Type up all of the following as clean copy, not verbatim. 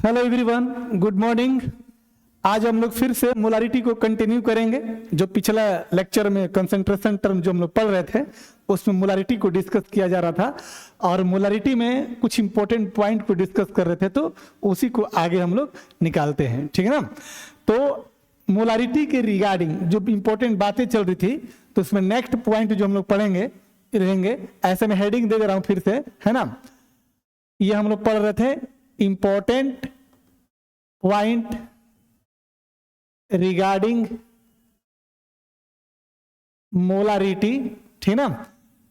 Hello everyone, good morning. आज हम लोग फिर से मोलारिटी को कंटिन्यू करेंगे। जो पिछला लेक्चर में कंसंट्रेशन टर्म जो हम लोग पढ़ रहे थे उसमें मोलारिटी को डिस्कस किया जा रहा था और मोलारिटी में कुछ इंपॉर्टेंट पॉइंट को डिस्कस कर रहे थे, तो उसी को आगे हम लोग निकालते हैं। ठीक है ना। तो मोलारिटी के रिगार्डिंग जो इंपॉर्टेंट बातें चल रही थी, तो उसमें नेक्स्ट पॉइंट जो हम लोग पढ़ेंगे रहेंगे, ऐसे में हेडिंग दे रहा हूं फिर से, है ना। ये हम लोग पढ़ रहे थे इंपॉर्टेंट पॉइंट रिगार्डिंग मोलारिटी, ठीक ना।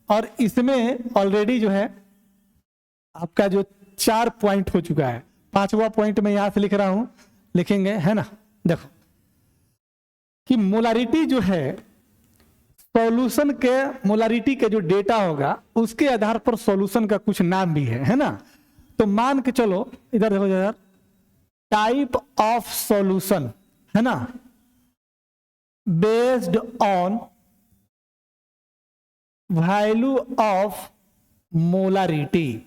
और इसमें ऑलरेडी जो है आपका जो 4 पॉइंट हो चुका है। 5वां पॉइंट मैं यहां से लिख रहा हूं, लिखेंगे, है ना। देखो कि मोलारिटी जो है सॉल्यूशन के, मोलारिटी के जो डेटा होगा उसके आधार पर सॉल्यूशन का कुछ नाम भी है ना। तो मान के चलो, इधर देखो यार, टाइप ऑफ सॉल्यूशन, है ना, based on value of molarity.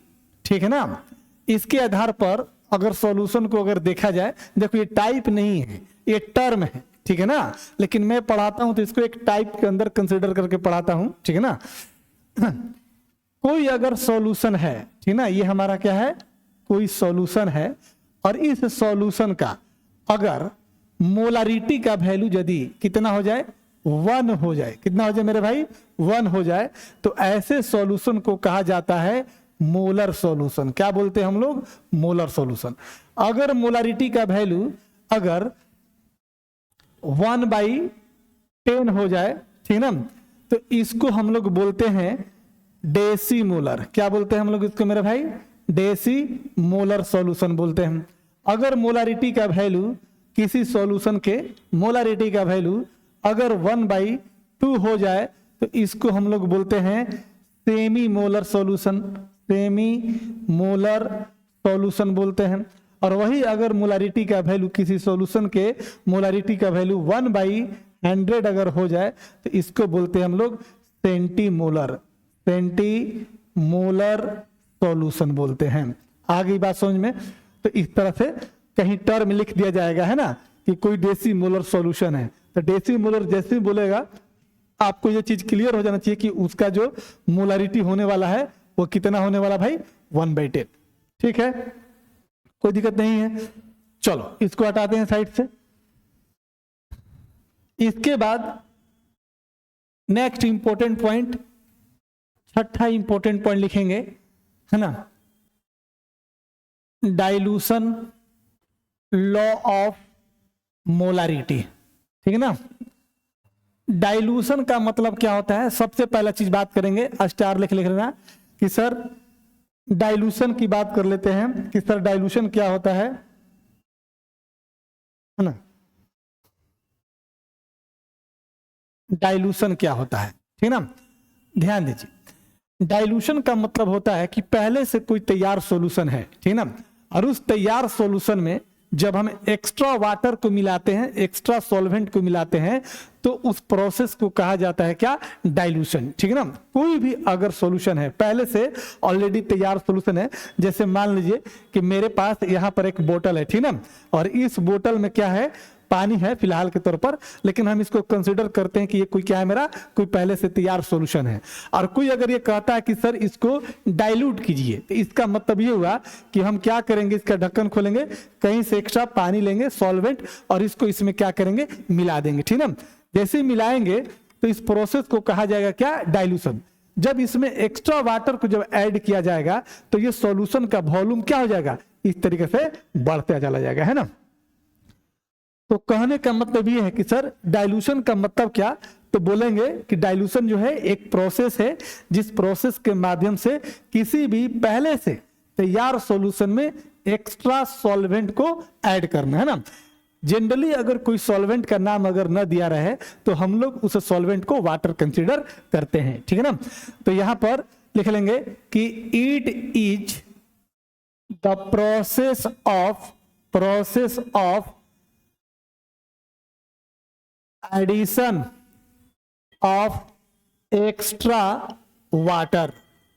ठीक है ना। इसके आधार पर अगर सॉल्यूशन को अगर देखा जाए, देखो ये टाइप नहीं है, ये टर्म है, ठीक है ना। लेकिन मैं पढ़ाता हूं तो इसको एक टाइप के अंदर कंसीडर करके पढ़ाता हूं, ठीक है ना। कोई अगर सॉल्यूशन है, ठीक ना, ये हमारा क्या है, कोई सॉल्यूशन है, और इस सॉल्यूशन का अगर मोलारिटी का वैल्यू यदि कितना हो जाए, 1 हो जाए, कितना हो जाए मेरे भाई, 1 हो जाए, तो ऐसे सॉल्यूशन को कहा जाता है मोलर सॉल्यूशन। क्या बोलते हैं हम लोग, मोलर सॉल्यूशन। अगर मोलारिटी का वैल्यू अगर 1/10 हो जाए, ठीक ना, तो इसको हम लोग बोलते हैं डेसीमोलर। क्या बोलते हैं हम लोग इसको मेरे भाई, डेसीमोलर सॉल्यूशन बोलते हैं। अगर मोलारिटी का वैल्यू किसी सॉल्यूशन के, मोलारिटी का वैल्यू अगर 1/2 हो जाए, तो इसको हम लोग बोलते हैं semi molar solution, semi molar solution बोलते हैं। और वही अगर मोलारिटी का वैल्यू किसी सॉल्यूशन के, मोलारिटी का वैल्यू 1/100 अगर हो जाए, तो इसको बोलते हैं हम लोग सेंटीमोलर, सेंटीमोलर सॉल्यूशन बोलते हैं। आ गई बात समझ में। तो इस तरह से कहीं टर्म लिख दिया जाएगा, है ना, कि कोई डेसीमोलर सॉल्यूशन है, तो डेसीमोलर जैसे ही बोलेगा आपको ये चीज क्लियर हो जाना चाहिए कि उसका जो मोलारिटी होने वाला है वो कितना होने वाला भाई, 1/10। ठीक है, कोई दिक्कत नहीं है। चलो इसको हटाते हैं साइड से। इसके बाद नेक्स्ट इंपॉर्टेंट पॉइंट, छठा इंपॉर्टेंट पॉइंट लिखेंगे, है ना, डाइल्यूशन लॉ ऑफ मोलारिटी। ठीक है ना। डाइल्यूशन का मतलब क्या होता है, सबसे पहला चीज बात करेंगे, स्टार लिख लेना कि सर डाइल्यूशन की बात कर लेते हैं कि सर डाइल्यूशन क्या होता है ना। डाइल्यूशन क्या होता है, ठीक ना, ध्यान दीजिए। डाइल्यूशन का मतलब होता है कि पहले से कोई तैयार सॉल्यूशन है, ठीक ना, और उस तैयार सॉल्यूशन में जब हम एक्स्ट्रा वाटर को मिलाते हैं, एक्स्ट्रा सॉल्वेंट को मिलाते हैं, तो उस प्रोसेस को कहा जाता है क्या, डाइल्यूशन। ठीक है ना। कोई भी अगर सॉल्यूशन है, पहले से ऑलरेडी तैयार सॉल्यूशन है, जैसे मान लीजिए कि मेरे पास यहाँ पर एक बोतल है, ठीक ना, और इस बोतल में क्या है, पानी है फिलहाल के तौर पर, लेकिन हम इसको कंसीडर करते हैं कि ये कोई क्या है, मेरा कोई पहले से तैयार सॉल्यूशन है। और कोई अगर ये कहता है कि सर इसको डाइल्यूट कीजिए, तो इसका मतलब ये हुआ कि हम क्या करेंगे, इसका ढक्कन खोलेंगे, कहीं से एक्स्ट्रा पानी लेंगे, सॉल्वेंट, और इसको इसमें क्या करेंगे, मिला देंगे। ठीक ना। जैसे ही मिलाएंगे तो इस प्रोसेस को कहा जाएगा क्या, डाइल्यूशन। जब इसमें एक्स्ट्रा वाटर को जब ऐड किया जाएगा, तो ये सॉल्यूशन का वॉल्यूम क्या हो जाएगा, इस तरीके से बढ़ते चला जाएगा, है ना। तो कहने का मतलब ये है कि सर डाइल्यूशन का मतलब क्या, तो बोलेंगे कि डाइल्यूशन जो है एक प्रोसेस है, जिस प्रोसेस के माध्यम से किसी भी पहले से तैयार सॉल्यूशन में एक्स्ट्रा सॉल्वेंट को ऐड करना, है ना। जनरली अगर कोई सॉल्वेंट का नाम अगर न दिया रहे, तो हम लोग उस सॉल्वेंट को वाटर कंसीडर करते हैं। ठीक है ना। तो यहां पर लिख लेंगे कि it is the process of addition of extra water.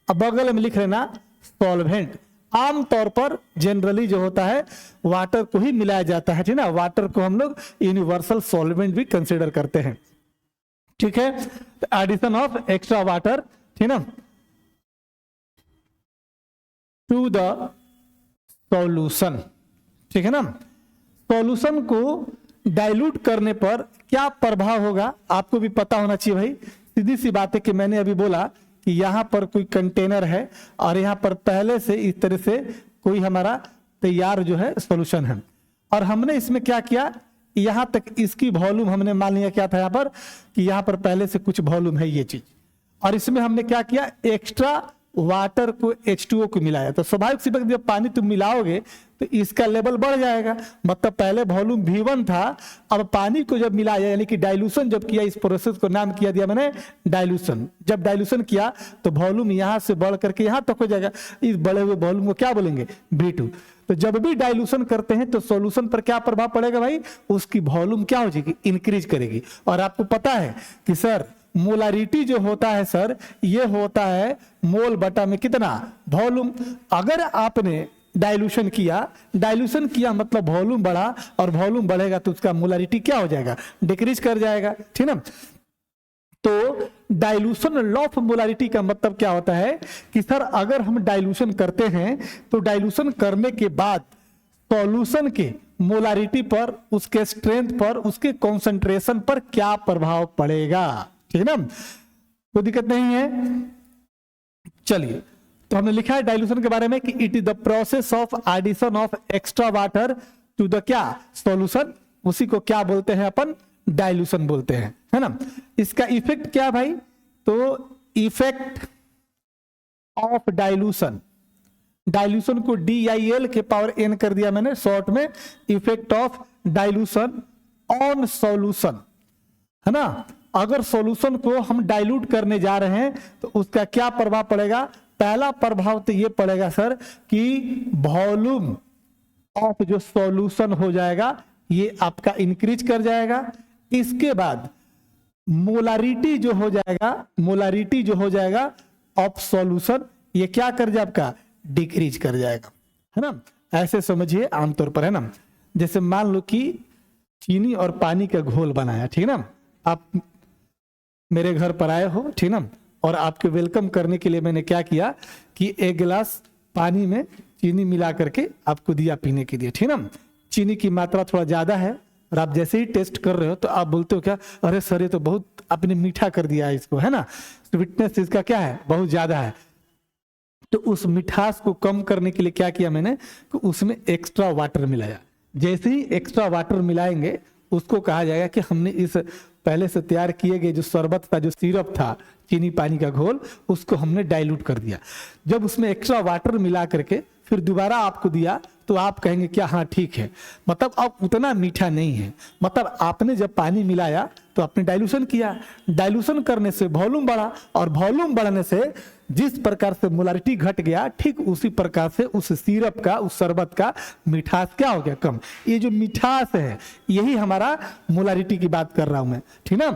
अब बगल में लिख लेना सॉल्वेंट। आमतौर पर जनरली जो होता है वाटर को ही मिलाया जाता है, ठीक ना। वाटर को हम लोग यूनिवर्सल सॉल्वेंट भी कंसीडर करते हैं, ठीक है। एडिशन ऑफ एक्स्ट्रा वाटर, ठीक ना, टू द सॉल्यूशन, ठीक है ना। सॉल्यूशन को डाइल्यूट करने पर क्या प्रभाव होगा आपको भी पता होना चाहिए भाई। सीधी सी बात है कि मैंने अभी बोला कि यहां पर कोई कंटेनर है और यहां पर पहले से इस तरह से कोई हमारा तैयार जो है सॉल्यूशन है, और हमने इसमें क्या किया, यहां तक इसकी वॉल्यूम हमने मान लिया क्या था यहां पर कि यहां पर पहले से कुछ वॉल्यूम है ये चीज, और इसमें हमने क्या किया, एक्स्ट्रा वाटर को H2O को मिलाया। तो स्वाभाविक सी बात, जब पानी तुम मिलाओगे तो इसका लेवल बढ़ जाएगा, मतलब पहले वॉल्यूम V1 था, अब पानी को जब मिलाया यानी कि डाइल्यूशन जब किया, इस प्रोसेस को नाम किया दिया मैंने डाइल्यूशन। जब डाइल्यूशन किया तो वॉल्यूम यहां से बढ़ करके यहां तक हो जाएगा, इस बढ़े हुए वॉल्यूम को क्या बोलेंगे, V2। तो जब भी डाइल्यूशन करते हैं तो सॉल्यूशन पर क्या प्रभाव पड़ेगा भाई, उसकी वॉल्यूम क्या हो जाएगी, इंक्रीज करेगी। और आपको पता है कि सर मोलारिटी जो होता है सर, ये होता है मोल बटा में कितना, वॉल्यूम। अगर आपने डाइल्यूशन किया मतलब वॉल्यूम बढ़ा, और वॉल्यूम बढ़ेगा तो उसका मोलारिटी क्या हो जाएगा, डिक्रीज कर जाएगा, ठीक ना। तो डाइल्यूशन लॉ ऑफ मोलारिटी का मतलब क्या होता है कि सर अगर हम डाइल्यूशन करते हैं तो डाइल्यूशन करने के बाद सॉल्यूशन के मोलारिटी पर, उसके स्ट्रेंथ पर, उसके कॉन्सेंट्रेशन पर क्या प्रभाव पड़ेगा, ठीक है ना। कोई दिक्कत नहीं है। चलिए, तो हमने लिखा है डाइल्यूशन के बारे में कि it is the process of addition of extra water to the क्या सॉल्यूशन, उसी को क्या बोलते हैं अपन, डाइल्यूशन बोलते हैं, है ना। इसका इफेक्ट क्या भाई, तो इफेक्ट ऑफ डाइल्यूशन, डाइल्यूशन को DIL के पावर N कर दिया मैंने शॉर्ट में, effect of dilution on solution, है ना। अगर सॉल्यूशन को हम डाइल्यूट करने जा रहे हैं तो उसका क्या प्रभाव पड़ेगा, पहला प्रभाव तो ये पड़ेगा सर कि वॉल्यूम ऑफ जो सॉल्यूशन हो जाएगा ये आपका इंक्रीज कर जाएगा। इसके बाद मोलारिटी जो हो जाएगा ऑफ सॉल्यूशन, ये क्या कर जाए आपका, डिक्रीज कर जाएगा, है ना। ऐसे समझिए आमतौर पर, है ना। जैसे मान लो कि चीनी और पानी का घोल बनाया, ठीक है ना। आप मेरे घर पर आए हो, ठीक ना, और आपके वेलकम करने के लिए मैंने क्या किया कि एक गिलास पानी में चीनी मिला करके आपको दिया पीने के लिए, ठीक ना। चीनी की मात्रा थोड़ा ज्यादा है और आप जैसे ही टेस्ट कर रहे हो तो आप बोलते हो क्या, अरे सर ये तो बहुत आपने मीठा कर दिया है इसको, है ना, स्वीटनेस इसका क्या है, बहुत ज्यादा है। तो उस मिठास को कम करने के लिए क्या किया मैंने कि उसमें एक्स्ट्रा वाटर मिलाया। जैसे ही एक्स्ट्रा वाटर मिलाएंगे उसको कहा जाएगा कि हमने इस पहले से तैयार किए गए जो शरबत था, जो सिरप था, चीनी पानी का घोल, उसको हमने डाइल्यूट कर दिया। जब उसमें एक्स्ट्रा वाटर मिला करके फिर दोबारा आपको दिया तो आप कहेंगे क्या, हाँ ठीक है, मतलब अब उतना मीठा नहीं है। मतलब आपने जब पानी मिलाया तो आपने डाइल्यूशन किया, डाइल्यूशन करने से वॉल्यूम बढ़ा, और वॉल्यूम बढ़ने से जिस प्रकार से मोलारिटी घट गया, ठीक उसी प्रकार से उस सिरप का, उस शरबत का मिठास क्या हो गया, कम। ये जो मिठास है यही हमारा मोलारिटी की बात कर रहा हूं मैं, ठीक ना।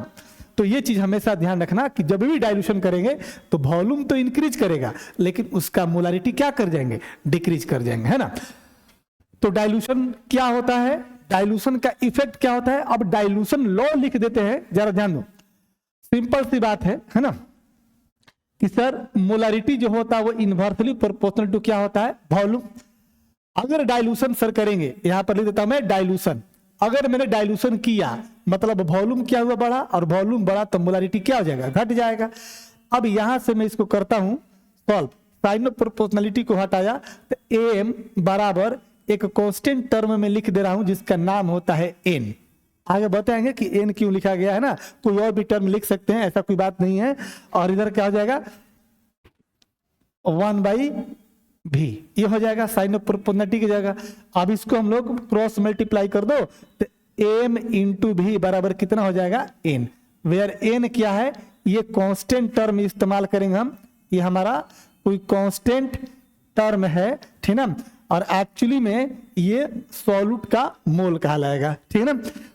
तो ये चीज हमेशा ध्यान रखना कि जब भी डाइल्यूशन करेंगे तो वॉल्यूम तो इंक्रीज करेगा लेकिन उसका मोलारिटी क्या कर जाएंगे, डिक्रीज कर जाएंगे, है ना। तो डाइल्यूशन क्या होता है, डाइल्यूशन का इफेक्ट क्या होता है। अब डाइल्यूशन लॉ लिख देते हैं, जरा ध्यान दो, सिंपल सी बात है ना, कि सर मोलारिटी जो होता है वो इनवर्सली प्रोपोर्शनल टू क्या होता है, वॉल्यूम। अगर डाइल्यूशन सर करेंगे, यहां पर लिख देता हूं मैं डाइल्यूशन, अगर मैंने डाइल्यूशन किया मतलब वॉल्यूम क्या हुआ, बढ़ा, और वॉल्यूम बढ़ा तो मोलारिटी क्या हो जाएगा, घट जाएगा। अब यहां से मैं इसको करता हूं सॉल्व, साइन ऑफ प्रोपोर्शनलिटी को हटाया तो AM बराबर एक कांस्टेंट टर्म में लिख दे रहा हूं जिसका नाम होता है N। आगे बताएंगे कि N क्यों लिखा गया है ना, कोई और भी टर्म लिख सकते हैं, ऐसा कोई बात नहीं है। और इधर क्या हो जाएगा 1/V, ये हो जाएगा साइन ऑफ प्रोपोर्शनलिटी की जगह। अब इसको हम लोग क्रॉस मल्टीप्लाई कर दो तो M इंटू V बराबर कितना हो जाएगा N, वेयर N क्या है, ये कांस्टेंट टर्म इस्तेमाल करेंगे हम, ये हमारा कोई कांस्टेंट टर्म है, ठीक ना। और एक्चुअली में ये सॉल्यूट का मोल कहलाएगा, ठीक है ना।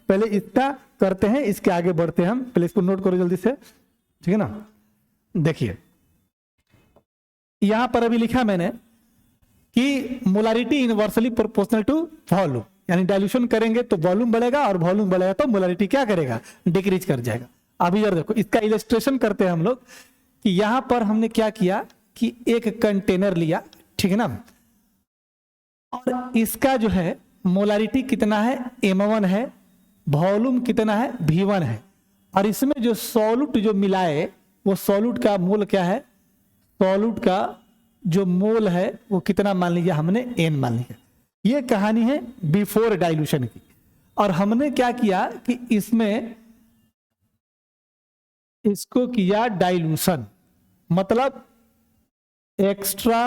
पहले इसका करते हैं, इसके आगे बढ़ते हैं हम, पहले इसको नोट करो जल्दी से, ठीक है ना। देखिए यहां पर अभी लिखा मैंने कि molarity inversely proportional to volume, यानी डाइल्यूशन करेंगे तो वॉल्यूम बढ़ेगा और वॉल्यूम बढ़ेगा तो मोलारिटी क्या करेगा, डिक्रीज कर जाएगा। अभी यार देखो इसका इलस्ट्रेशन करते हैं हम लोग कि यहां पर हमने क्या किया कि एक कंटेनर लिया, ठीक है ना, और इसका जो है मोलारिटी कितना है, m1 है, वॉल्यूम कितना है, v1 है, और इसमें जो सॉल्यूट जो मिलाए वो सॉल्यूट का मोल क्या है, सॉल्यूट का जो मोल है वो कितना मान लिया हमने, n मान लिया। ये कहानी है बिफोर डाइल्यूशन की। और हमने क्या किया कि इसमें इसको किया डाइल्यूशन, मतलब एक्स्ट्रा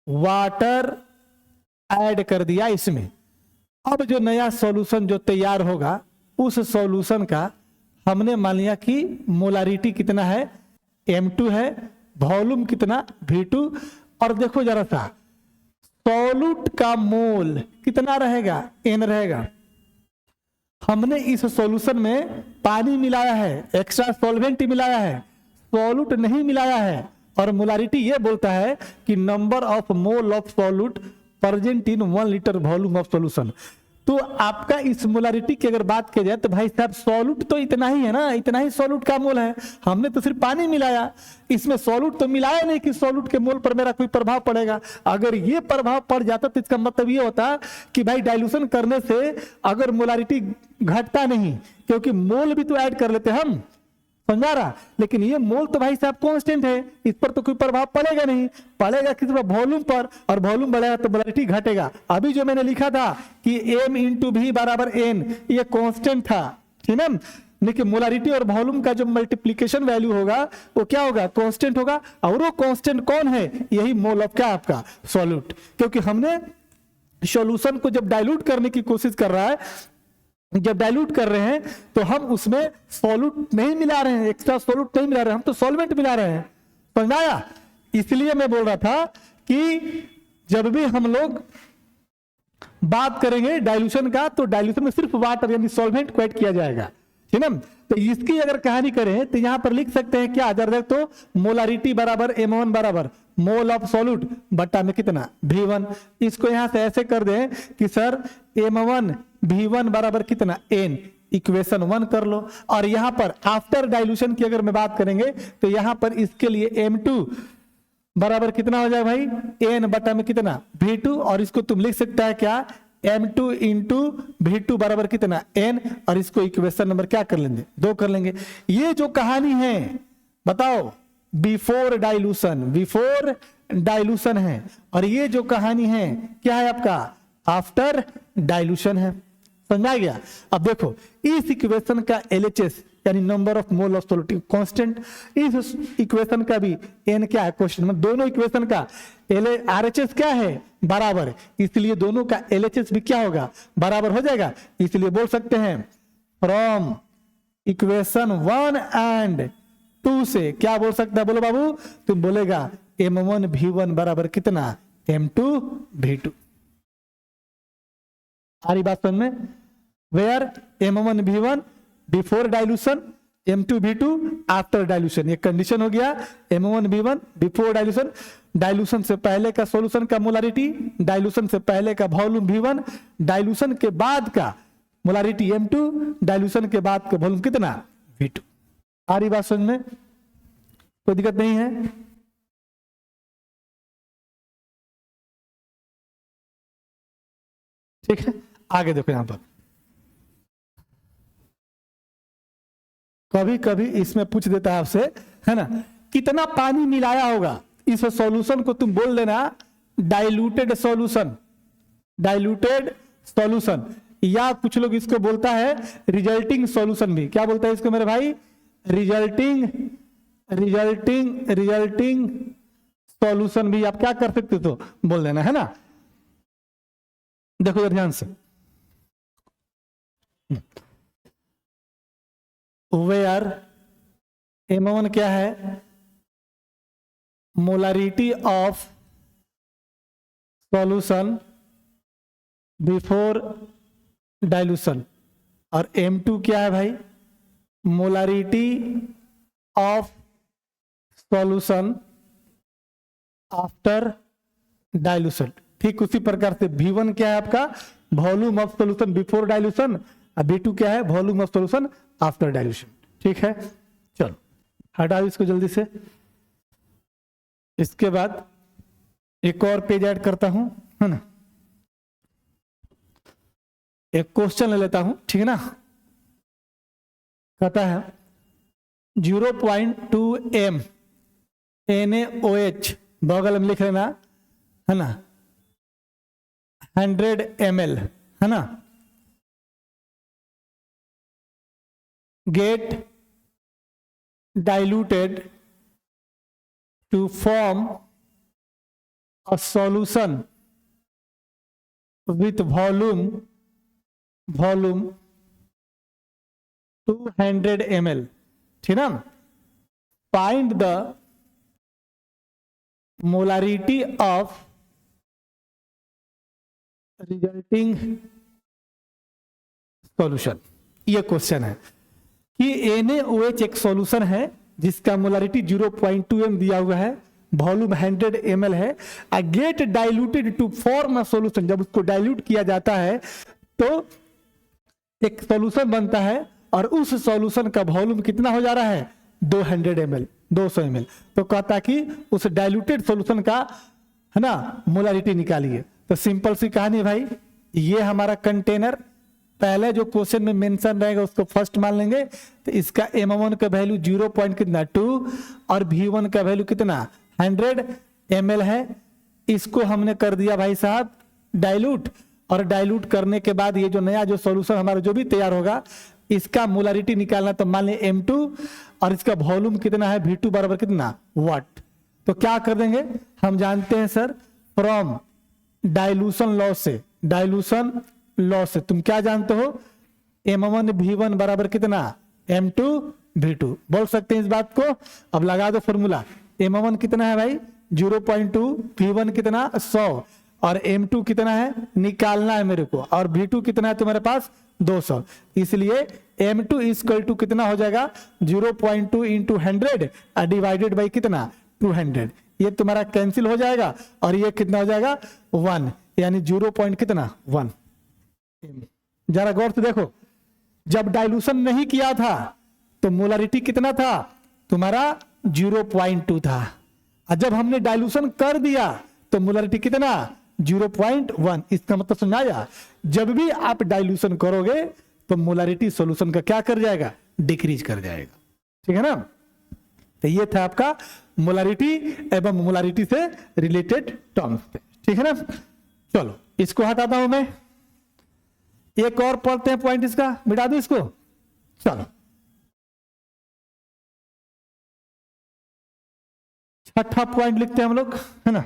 वाटर ऐड कर दिया इसमें। अब जो नया सॉल्यूशन जो तैयार होगा उस सॉल्यूशन का हमने मान लिया कि मोलारिटी कितना है, m2 है, वॉल्यूम कितना, v2। और देखो जरा सा सॉल्यूट का मोल कितना रहेगा, n रहेगा। हमने इस सॉल्यूशन में पानी मिलाया है, एक्स्ट्रा सॉल्वेंट मिलाया है, सॉल्यूट नहीं मिलाया है, और मोलारिटी ये बोलता है कि number of mole of solute present in 1 litre volume of solution. तो आपका इस मोलारिटी की अगर बात की जाए तो भाई साहब सॉल्यूट तो इतना ही है ना, इतना ही सॉल्यूट का मोल है, हमने तो सिर्फ पानी मिलाया, इसमें सॉल्यूट तो मिलाया नहीं कि सॉल्यूट के मोल पर मेरा कोई प्रभाव पड़ेगा। अगर ये प्रभाव पड़ जाता तो इसका मतलब ये होता कि भाई डाइल्यूशन करने से अगर मोलारिटी घटता नहीं, क्योंकि मोल भी तो ऐड कर लेते हम, समझा रहा, लेकिन ये मोल तो भाई साहब कांस्टेंट है, इस पर तो कोई प्रभाव पड़ेगा नहीं, पड़ेगा किस पर, वॉल्यूम पर, और वॉल्यूम बढ़ेगा तो मोलारिटी घटेगा। अभी जो मैंने लिखा था कि m इंटू भी बराबर n, ये कांस्टेंट था, ठीक है, लेकिन मोलारिटी और वॉल्यूम का जो मल्टीप्लीकेशन वैल्यू होगा वो क्या होगा, कांस्टेंट होगा। और वो कांस्टेंट कौन है, यही मोल ऑफ क्या आपका सॉल्यूट, क्योंकि हमने सॉल्यूशन को जब डाइल्यूट करने की कोशिश कर रहा है, जब डाइल्यूट कर रहे हैं तो हम उसमें सॉल्यूट नहीं मिला रहे हैं, एक्स्ट्रा सॉल्यूट नहीं मिला रहे हैं, हम तो सॉल्वेंट मिला रहे हैं, समझाया। इसलिए मैं बोल रहा था कि जब भी हम लोग बात करेंगे डाइल्यूशन का तो डाइल्यूशन में सिर्फ वाटर यानी सॉल्वेंट को ऐड किया जाएगा, ठीक है। तो इसकी अगर कहानी करें तो यहां पर लिख सकते हैं क्या, अगर तो मोलारिटी बराबर m1 बराबर मोल ऑफ सॉल्यूट बट्टा में कितना, v1। इसको यहां से ऐसे कर दें कि सर m1 v1 बराबर कितना, n, इक्वेशन 1 कर लो। और यहां पर आफ्टर डाइल्यूशन की अगर मैं बात करेंगे तो यहां पर इसके लिए m2 बराबर कितना हो जाए भाई, n बटा में कितना, v2। और इसको तुम लिख सकता है क्या, m2 इंटू v2 बराबर कितना, n, और इसको इक्वेशन नंबर क्या कर लेंगे, 2 कर लेंगे। ये जो कहानी है बताओ बिफोर डाइल्यूशन, बिफोर डाइल्यूशन है, और ये जो कहानी है क्या है आपका, आफ्टर डाइल्यूशन है, समझा गया। अब देखो इस इक्वेशन का LHS यानी number of mole of solute constant, इस इक्वेशन का भी n क्या है क्वेश्चन में, दोनों इक्वेशन का RHS क्या है, बराबर, इसलिए दोनों का LHS भी क्या होगा, बराबर हो जाएगा। इसलिए बोल सकते हैं फ्रॉम इक्वेशन 1 एंड 2 से क्या बोल सकता है, बोलो बाबू, तुम बोलेगा m1 v1 बराबर कितना, m2 v2। आ रही बात समझ में, where m1 v1 before dilution, m2 v2 after dilution. ये कंडीशन हो गया m1 v1 before dilution, dilution से पहले का सॉल्यूशन का मोलारिटी, डाइल्यूशन से पहले का वॉल्यूम v1, डाइल्यूशन के बाद का मोलारिटी m2, डाइल्यूशन के बाद का वॉल्यूम कितना, v2। आ रही बात समझ में, कोई दिक्कत नहीं है। ठीक है, आगे देखो यहां पर कभी कभी इसमें पूछ देता है आपसे, है ना, कितना पानी मिलाया होगा इस सॉल्यूशन को, तुम बोल देना डाइल्यूटेड सॉल्यूशन, डाइल्यूटेड सॉल्यूशन, या कुछ लोग इसको बोलता है रिजल्टिंग सॉल्यूशन भी। क्या बोलता है इसको मेरे भाई, रिजल्टिंग, रिजल्टिंग सॉल्यूशन भी आप क्या कर सकते हो, तो बोल देना, है ना। देखो इधर ध्यान से, वेयर m1 क्या है, molarity of solution before dilution, और m2 क्या है भाई, molarity of solution after dilution. ठीक उसी प्रकार से V1 क्या है आपका, volume of solution before dilution, और V2 क्या है, volume of solution after dilution. ठीक है, चलो हटाओ इसको जल्दी से। इसके बाद एक और पेज ऐड करता हूं, है ना, एक क्वेश्चन ले लेता हूं, ठीक है ना। कहता है 0.2 m NaOH, बगल में लिख लेना, है ना, 100 ml, है ना, get diluted to form a solution with volume 200 ml, ठीक ना। Find the molarity of resulting solution। ये क्वेश्चन है कि NaOH एक सॉल्यूशन है जिसका मोलारिटी 0.2 m दिया हुआ है, वॉल्यूम 100 ml है। Get diluted to form a solution, जब उसको डाइल्यूट किया जाता है तो एक सॉल्यूशन बनता है, और उस सॉल्यूशन का वॉल्यूम कितना हो जा रहा है, 200 ml, 200 ml। तो कहता कि उस डाइल्यूटेड सॉल्यूशन का, है ना, मोलारिटी निकालिए। तो सिंपल सी कहानी है भाई, ये हमारा कंटेनर, पहले जो क्वेश्चन में मेंशन रहेगा उसको फर्स्ट मान लेंगे। तो इसका M1 का वैल्यू 0.2 और V1 का वैल्यू कितना, 100 ml है। इसको हमने कर दिया भाई साहब डाइल्यूट, और डाइल्यूट करने के बाद ये जो नया जो सॉल्यूशन हमारा जो भी तैयार होगा, इसका मोलारिटी निकालना, तो मान लें M2, और इसका वॉल्यूम कितना है, V2 बराबर कितना, वाट। तो क्या कर देंगे, हम जानते हैं सर फ्रॉम डाइल्यूशन लॉ से, डाइल्यूशन लॉ से तुम क्या जानते हो, M1 V1 बराबर कितना, M2 V2। बोल सकते हैं इस बात को, अब लगा दो फॉर्मूला। M1 कितना है भाई, 0.2, V1 कितना 100, और M2 कितना है निकालना है मेरे को, और V2 कितना है तुम्हारे पास 200। इसलिए M2 इक्वल टू कितना हो जाएगा, 0.2 इंटू 100 डिवाइडेड बाई कितना, 200। ये तुम्हारा कैंसिल हो जाएगा, और ये कितना हो जाएगा 1, यानी 0. कितना 1। जरा गौर से देखो, जब डाइल्यूशन नहीं किया था तो मोलारिटी कितना था तुम्हारा, 0.2 था, और जब हमने डाइल्यूशन कर दिया तो मोलारिटी कितना, 0.1। इसका मतलब समझाया, जब भी आप डाइल्यूशन करोगे तो मोलारिटी सॉल्यूशन का क्या कर जाएगा, डिक्रीज कर जाएगा। ठीक है ना। तो ये था आपका मोलारिटी एवं मोलारिटी से रिलेटेड टर्म्स। ठीक है ना। चलो इसको हटाता हूं मैं, एक और पढ़ते हैं पॉइंट, इसका मिटा दो इसको। चलो छठा पॉइंट लिखते हैं हम लोग, है ना,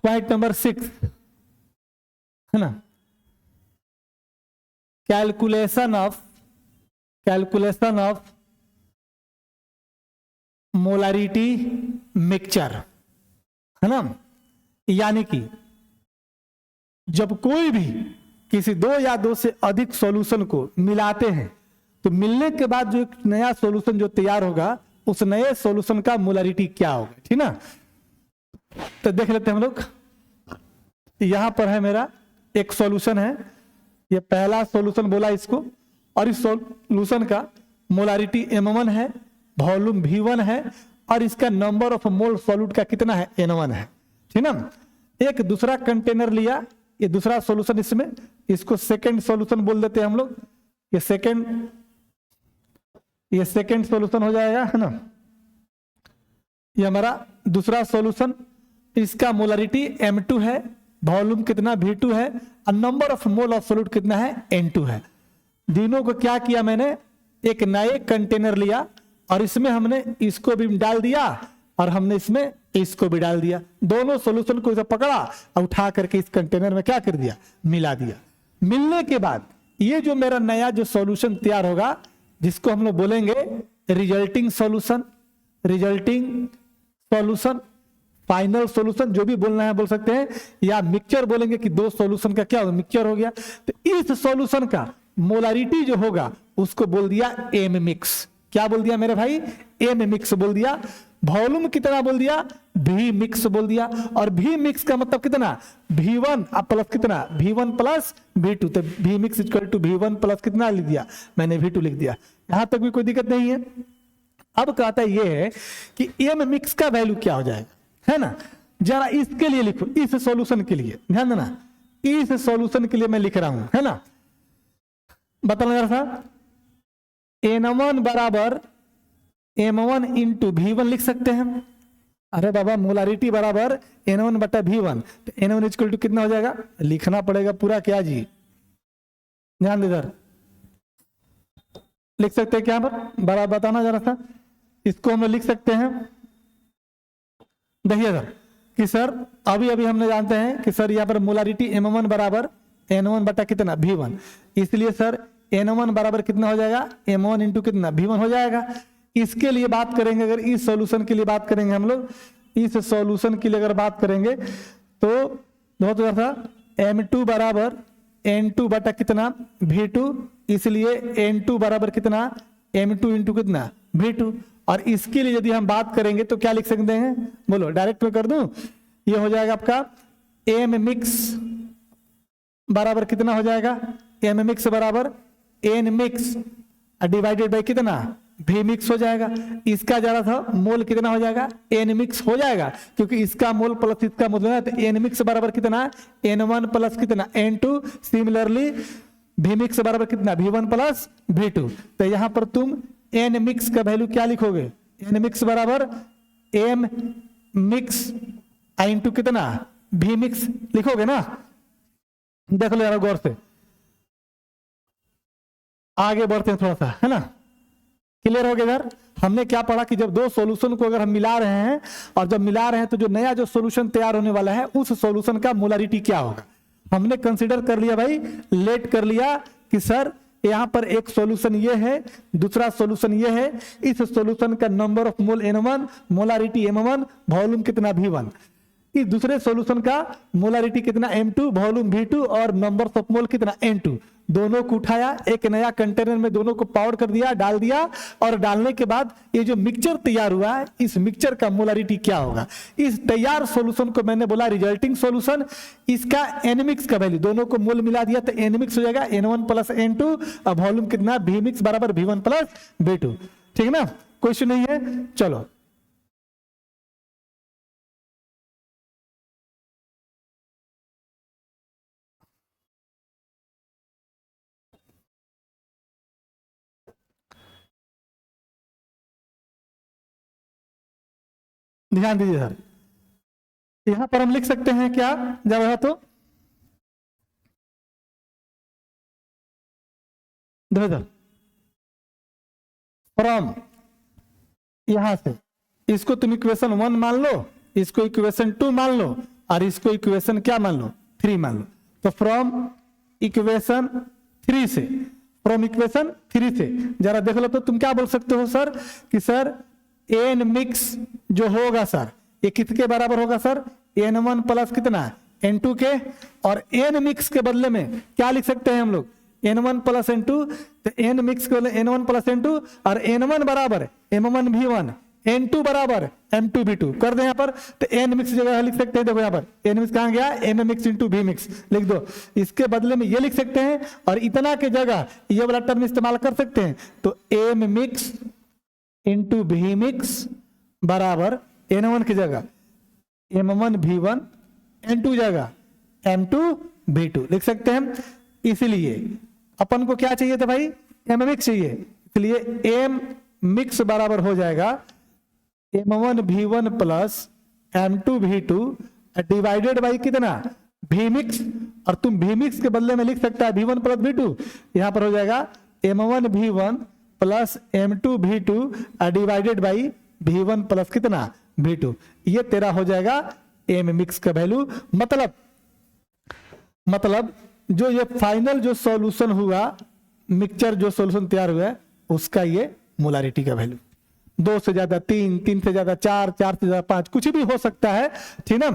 पॉइंट नंबर 6, है ना, कैलकुलेशन ऑफ मोलारिटी मिक्सचर, है ना। यानी कि जब कोई भी किसी 2 या 2 से अधिक सॉल्यूशन को मिलाते हैं तो मिलने के बाद जो एक नया सॉल्यूशन जो तैयार होगा, उस नए सॉल्यूशन का मोलारिटी क्या होगा। ठीक ना। तो देख लेते हैं हम लोग, यहां पर है मेरा एक सॉल्यूशन है, ये पहला सॉल्यूशन बोला इसको, और इस सॉल्यूशन का मोलारिटी M1 है, वॉल्यूम V1 है, और इसका नंबर ऑफ मोल सॉल्यूट का कितना है, N1 है। ठीक ना। एक दूसरा कंटेनर लिया, ये दूसरा सॉल्यूशन, इसमें इसको सेकंड सॉल्यूशन बोल देते हैं हम लोग, ये सेकंड सॉल्यूशन हो जाएगा, है ना। ये हमारा दूसरा सॉल्यूशन, इसका मोलारिटी M2 है, वॉल्यूम कितना V2 है, और number of mole of solute कितना है, N2 है। तीनों को क्या किया मैंने, एक नए कंटेनर लिया और इसमें हमने इसको भी डाल दिया और हमने इसमें इसको भी डाल दिया। दोनों सॉल्यूशन को इसे पकड़ा और उठा करके इस कंटेनर में क्या कर दिया, मिला दिया। मिलने के बाद ये जो मेरा नया जो सॉल्यूशन तैयार होगा, जिसको हम लोग बोलेंगे रिजल्टिंग सॉल्यूशन, फाइनल सॉल्यूशन, जो भी बोलना है बोल सकते हैं, या मिक्सचर बोलेंगे कि 2 सॉल्यूशन का क्या होगा, मिक्सचर हो गया। तो इस सॉल्यूशन का मोलारिटी जो होगा उसको बोल दिया M मिक्स। क्या बोल दिया मेरे भाई, M मिक्स बोल दिया। वॉल्यूम कितना बोल दिया, भी मिक्स बोल दिया, और भी मिक्स का मतलब कितना, V1 प्लस कितना, V1 प्लस V2, तो भी mix equal to V1 plus कितना लिख दिया, मैंने V2 लिख दिया। यहां तक भी कोई दिक्कत नहीं है। अब कहता है ये है कि एम मिक्स का वैल्यू क्या हो जाएगा, है ना। जरा इसके लिए लिखो, इस सॉल्यूशन के लिए ध्यान देना, इस सॉल्यूशन के लिए मैं लिख रहा हूं, है ना। बताना जरा सा, N1 बराबर M1 इंटू V1 लिख सकते हैं। अरे बाबा मोलारिटी बराबर N1 बटा V1, तो N1 इक्वल टू कितना हो जाएगा, लिखना पड़ेगा पूरा क्या जी, ध्यान दे इधर, लिख सकते हैं क्या पर, बड़ा बताना जरा सा, इसको हम लिख सकते हैं। देखिए सर कि सर अभी अभी हमने जानते हैं कि सर यहाँ पर मोलारिटी M1 बराबर N1 बटा कितना V1, इसलिए सर N1 बराबर कितना हो जाएगा, M1 इंटू कितना V1 हो जाएगा। इसके लिए बात करेंगे, अगर इस सॉल्यूशन के लिए बात करेंगे हम लोग, इस सॉल्यूशन के लिए अगर बात करेंगे तो बहुत सा M2 बराबर N2 बटा कितना V2, इसलिए N2 बराबर कितना M2 इंटू कितना V2। और इसके लिए यदि हम बात करेंगे तो क्या लिख सकते हैं, बोलो डायरेक्ट में कर दूं, ये हो जाएगा आपका M मिक्स बराबर कितना हो जाएगा, M मिक्स बराबर N मिक्स डिवाइडेड बाय कितना V मिक्स हो जाएगा। इसका जरा सा मोल कितना हो जाएगा, N मिक्स हो जाएगा, क्योंकि इसका मोल प्लस इसका मोल है, तो N मिक्स बराबर कितना N1 प्लस कितना N2, सिमिलरली V मिक्स बराबर कितना V1 प्लस V2। तो यहां पर तुम N मिक्स का वैल्यू क्या लिखोगे, N मिक्स बराबर M मिक्स इंटू कितना V मिक्स लिखोगे ना। देख लो यार गौर से, आगे बढ़ते हैं थोड़ा सा, है ना, क्लियर हो गया यार। हमने क्या पढ़ा कि जब दो सॉल्यूशन को अगर हम मिला रहे हैं, और जब मिला रहे हैं तो जो नया जो सॉल्यूशन तैयार होने वाला है उस सॉल्यूशन का मोलारिटी क्या होगा, हमने कंसीडर कर लिया भाई, लेट कर लिया कि सर यहां पर एक सॉल्यूशन ये है, दूसरा सॉल्यूशन ये है, इस सॉल्यूशन का number of mole N1, molarity M1, volume कितना V1, इस दूसरे सॉल्यूशन का मोलारिटी कितना M2, वॉल्यूम V2, और नंबर ऑफ मोल कितना N2। दोनों को उठाया, एक नया कंटेनर में दोनों को पाउडर कर दिया, डाल दिया, और डालने के बाद ये जो मिक्सचर तैयार हुआ है, इस मिक्सचर का मोलारिटी क्या होगा। इस तैयार सॉल्यूशन को मैंने बोला रिजल्टिंग सॉल्यूशन, इसका N मिक्स का वैल्यू, दोनों को मोल मिला दिया तो N मिक्स हो जाएगा N1 प्लस N2, और वॉल्यूम कितना V मिक्स बराबर V1 प्लस V2। ठीक है ना, क्वेश्चन नहीं है, चलो ध्यान दीजिए सर, यहां पर हम लिख सकते हैं क्या, जब है तो फ्रॉम, यहां से इसको तुम इक्वेशन 1 मान लो, इसको इक्वेशन 2 मान लो, और इसको इक्वेशन क्या मान लो 3 मान लो। तो फ्रॉम इक्वेशन 3 से, फ्रॉम इक्वेशन 3 से जरा देख लो तो तुम क्या बोल सकते हो सर कि सर N मिक्स जो होगा सर ये किसके बराबर होगा सर, N1 प्लस कितना N2 के, और N मिक्स के बदले में क्या लिख सकते हैं हम लोग N1 प्लस N2, तो N मिक्स के बदले N1 प्लस N2, और N1 बराबर M1 V1, N2 बराबर M2 V2 कर दे यहाँ पर। तो N मिक्स जगह लिख सकते हैं, देखो यहाँ पर N मिक्स कहाँ गया, M mix into V mix लिख दो, इसके बदले में ये लिख सकते हैं, और इतना के जगह ये वाला टर्म इस्तेमाल कर सकते हैं। तो M mix into V mix बराबर N1 की जगह M1 V1, N2 जगह M2 V2 लिख सकते हैं। इसलिए अपन को क्या चाहिए था भाई, M मिक्स चाहिए, इसलिए M मिक्स बराबर हो जाएगा M1 V1 plus M2 V2 divided by कितना V मिक्स, और तुम V मिक्स के बदले में लिख सकता है V1 प्लस V2, यहां पर हो जाएगा M1 V1 plus M2 V2 divided by V1 plus कितना V2। ये तेरा हो जाएगा M मिक्स का वैल्यू। मतलब जो ये फाइनल जो सॉल्यूशन हुआ, मिक्सचर जो सॉल्यूशन तैयार हुआ है, उसका ये मोलारिटी का वैल्यू 2 से ज्यादा 3, 3 से ज्यादा 4, 4 से ज्यादा 5, कुछ भी हो सकता है। ठीक ना,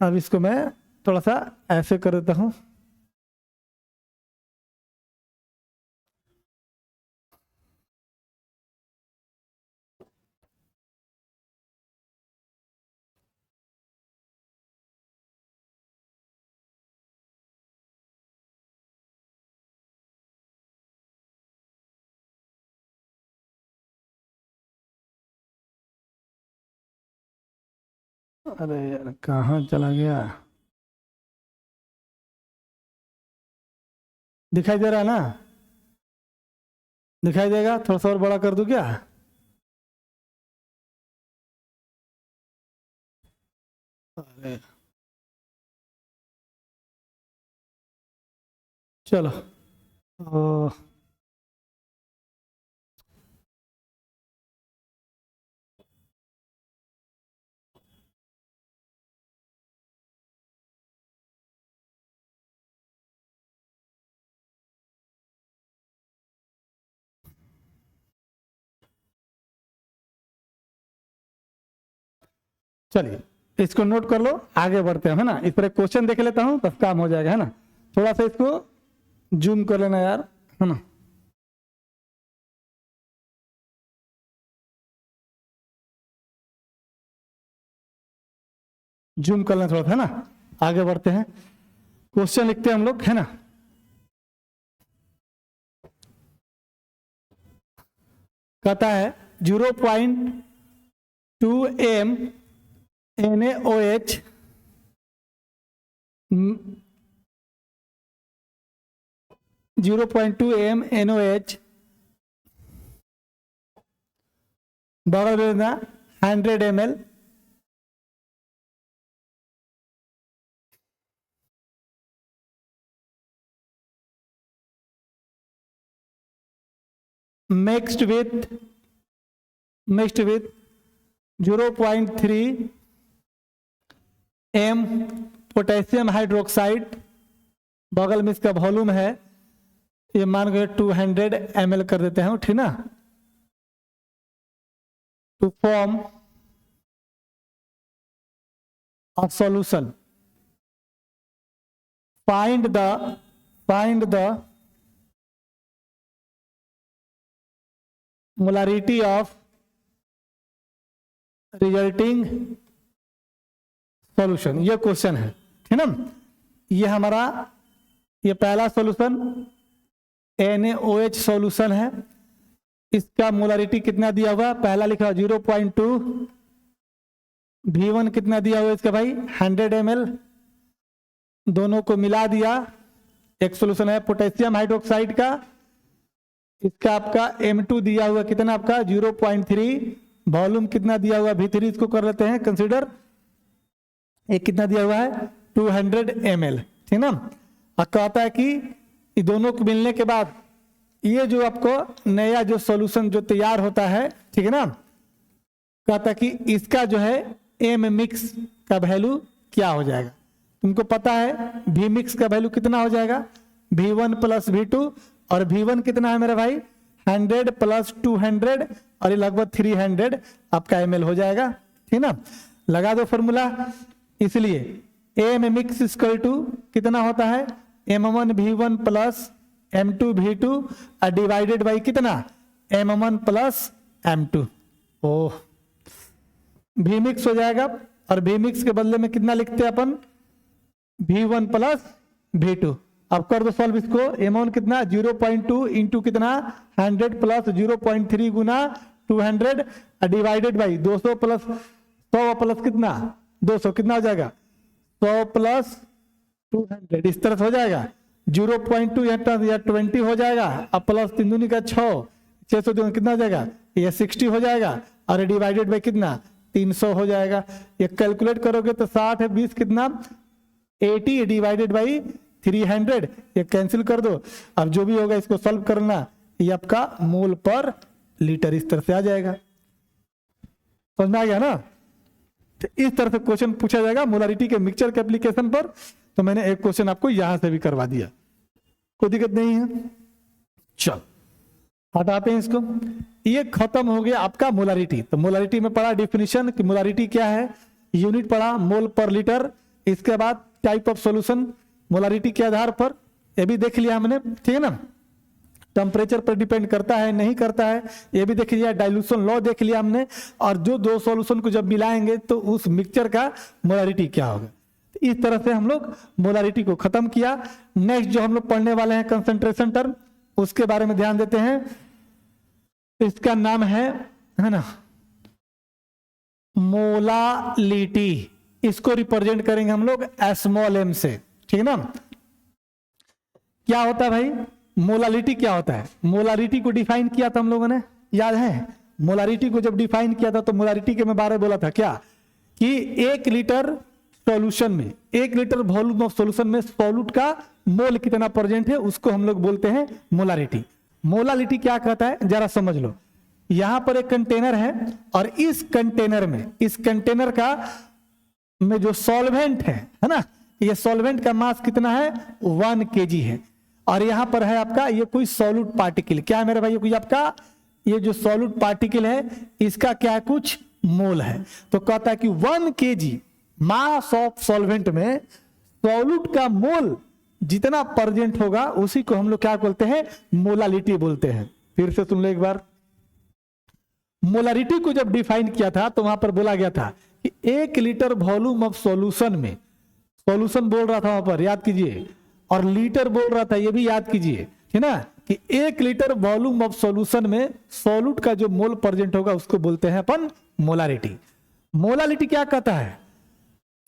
अब इसको मैं थोड़ा सा ऐसे कर देता हूं। अरे यार कहाँ चला गया? दिखाई दे रहा है ना? दिखाई देगा? थोड़ा सा और बड़ा कर दूं क्या? अरे चलो। ओ, चलिए इसको नोट कर लो, आगे बढ़ते हैं, है ना। इस पर एक क्वेश्चन देख लेता हूँ, बस काम हो जाएगा, है ना। थोड़ा सा इसको जूम कर लेना यार, है ना। जूम कर लेना थोड़ा सा, है ना। आगे बढ़ते हैं, क्वेश्चन लिखते हैं हम लोग, है ना। कहता है 0.2 m NaOH 0.2 m NaOH बगल में देना 100 ml mixed with 0.3 m potassium hydroxide, बगल में इसका वॉल्यूम है, ये मान के 200 ml कर देते हैं, ठीक ना। To form a solution, find the molarity of resulting solution. ये क्वेश्चन है, ठीक ना। ये हमारा ये पहला सॉल्यूशन NaOH सॉल्यूशन है, इसका मोलारिटी कितना दिया हुआ, पहला लिखा 0.2, V1 कितना दिया हुआ इसका भाई 100 ml, दोनों को मिला दिया, एक सॉल्यूशन है पोटेशियम हाइड्रोक्साइड का, इसका आपका M2 दिया हुआ कितना आपका 0.3, वॉल्यूम कितना दिया हुआ V3, इसको कर लेते हैं कंसीडर, एक कितना दिया हुआ है 200 ml, ठीक ना। और कहता है कि ये दोनों को मिलने के बाद ये जो आपको नया जो सॉल्यूशन जो तैयार होता है, ठीक है ना, कहता है कि इसका जो है एम मिक्स का वैल्यू क्या हो जाएगा। तुमको पता है V मिक्स का वैल्यू कितना हो जाएगा, V1 प्लस V2, और V1 कितना है मेरा भाई 100 प्लस 200 और ये लगभग 300 आपका ml हो जाएगा, ठीक ना। लगा दो फॉर्मूला, इसलिए एम मिक्स इक्वल टू कितना होता है M1 V1 plus M2 V2 divided by कितना M1 प्लस M2। ओह, V मिक्स हो जाएगा, और V मिक्स के बदले में कितना लिखते हैं अपन V1 प्लस V2। अब कर दो सॉल्व इसको, M1 कितना 0.2 इंटू कितना 100 plus 0.3 Guna 200 divided by 200 plus 100 plus कितना 200, कितना हो जाएगा 100 प्लस 200, इस तरह से हो जाएगा 0.2 या 20 हो जाएगा, अब प्लस 3 दूनी का 6, 600 कितना हो जाएगा ये 60 हो जाएगा, और डिवाइडेड बाई कितना 300 हो जाएगा। ये कैलकुलेट करोगे तो 60 है 20 कितना 80 डिवाइडेड बाई 300, ये कैंसिल कर दो। अब जो भी होगा इसको सॉल्व करना, ये आपका मोल पर लीटर इस तरह से आ जाएगा, समझ में आ गया ना। तो इस तरह से क्वेश्चन पूछा जाएगा मोलारिटी के मिक्सचर के एप्लीकेशन पर। तो मैंने एक क्वेश्चन आपको यहां से भी करवा दिया, कोई दिक्कत नहीं है। चल हटाते हैं इसको, ये खत्म हो गया आपका मोलारिटी। तो मोलारिटी में पढ़ा डिफिनीशन कि मोलारिटी क्या है, यूनिट पढ़ा मोल पर लीटर, इसके बाद टाइप ऑफ सॉल्यूशन मोलारिटी के आधार पर, ये भी देख लिया हमने, ठीक है ना। टेम्परेचर पर डिपेंड करता है नहीं करता है, ये भी देख लिया, डाइल्यूशन लॉ देख लिया हमने, और जो दो सॉल्यूशन को जब मिलाएंगे तो उस मिक्सचर का मोलारिटी क्या होगा। इस तरह से हम लोग मोलारिटी को खत्म किया। नेक्स्ट जो हम लोग पढ़ने वाले हैं कंसंट्रेशन टर्म, उसके बारे में ध्यान देते हैं। इसका नाम है ना मोलालिटी, इसको रिप्रेजेंट करेंगे हम लोग स्मॉल एम से, ठीक है ना। क्या होता है भाई मोलालिटी, क्या होता है? मोलालिटी को डिफाइन किया था हम लोगों ने, याद है? मोलारिटी को जब डिफाइन किया था तो मोलारिटी के मैं बारे में बोला था क्या, कि 1 लीटर सॉल्यूशन में, 1 लीटर वॉल्यूम ऑफ सॉल्यूशन में सॉल्यूट का मोल कितना प्रेजेंट है, उसको हम लोग बोलते हैं मोलारिटी। मोलारिटी क्या कहता है जरा समझ लो। यहां पर एक कंटेनर है और इस कंटेनर में, इस कंटेनर का में जो सॉल्वेंट है ना, ये सॉल्वेंट का मास कितना है 1 kg है। और यहां पर है आपका ये कोई सॉल्यूट पार्टिकल, क्या है मेरे भाई, कोई आपका ये जो सॉल्यूट पार्टिकल है इसका क्या कुछ मोल है। तो कहता है कि 1 kg मास ऑफ सॉल्वेंट में सॉल्यूट का मोल जितना प्रेजेंट होगा उसी को हम लोग क्या बोलते हैं, मोलालिटी बोलते हैं। फिर से सुन लो एक बार। मोलारिटी को जब डिफाइन किया था तो वहां पर बोला गया था कि 1 लीटर वॉल्यूम ऑफ सॉल्यूशन में, सॉल्यूशन बोल रहा था वहां पर, याद कीजिए, और लीटर बोल रहा था, ये भी याद कीजिए, ठीक ना, कि 1 लीटर वॉल्यूम ऑफ सॉल्यूशन में सॉल्यूट का जो मोल प्रेजेंट होगा उसको बोलते हैं अपन मोलारिटी। मोलारिटी क्या कहता है,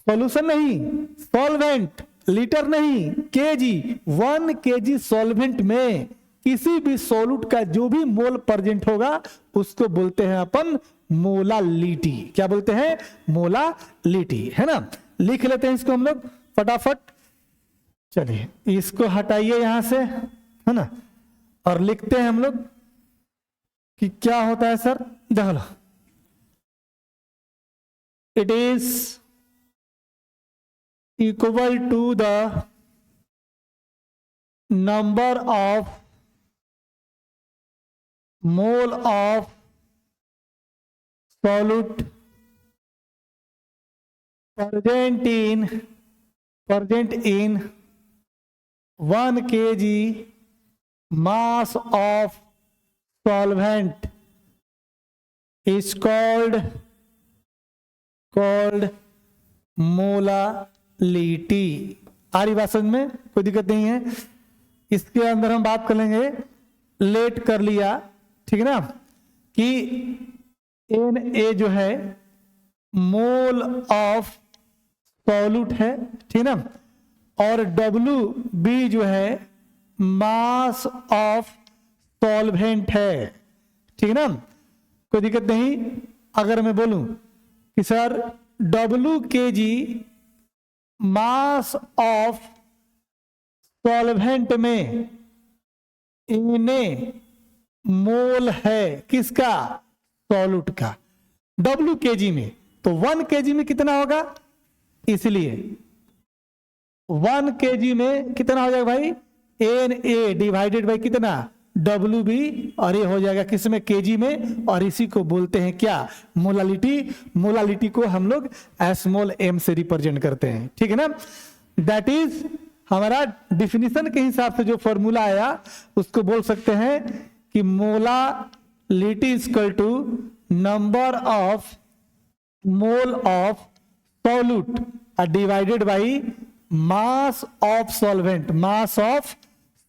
सॉल्यूशन नहीं, सॉल्वेंट, लीटर नहीं, केजी, 1 kg सॉल्वेंट में किसी भी सॉल्यूट का जो भी मोल प्रेजेंट होगा उसको बोलते हैं अपन मोलालिटी। क्या बोलते हैं, मोलालिटी, है ना। लिख लेते हैं इसको हम लोग फटाफट। चलिए इसको हटाइए यहां से, है ना, और लिखते हैं हम लोग कि क्या होता है सर, देख लो। It is equal to the number of mole of solute present in 1 kg mass of solvent is called molality. आ रही बात समझ में, कोई दिक्कत नहीं है। इसके अंदर हम बात कर लेंगे, लेट कर लिया, ठीक है ना, कि Na जो है मोल ऑफ सॉल्यूट है, ठीक ना, और Wb जो है मास ऑफ सॉल्वेंट है, ठीक है ना, कोई दिक्कत नहीं। अगर मैं बोलूं कि sir W kg mass of solvent में Na मोल है किसका, सॉल्यूट का, W kg में, तो 1 kg में कितना होगा, इसलिए 1 kg में कितना हो जाएगा भाई, Na डिवाइडेड बाई कितना, Wb, और ये हो जाएगा किसमें, kg में, और इसी को बोलते हैं क्या, मोलालिटी। मोलालिटी को हम लोग स्मॉल m से रिप्रेजेंट करते हैं, ठीक है ना। दैट इज हमारा डिफिनीशन के हिसाब से जो फॉर्मूला आया उसको बोल सकते हैं कि molality is equal to number of mole of solute divided by mass of solvent, mass of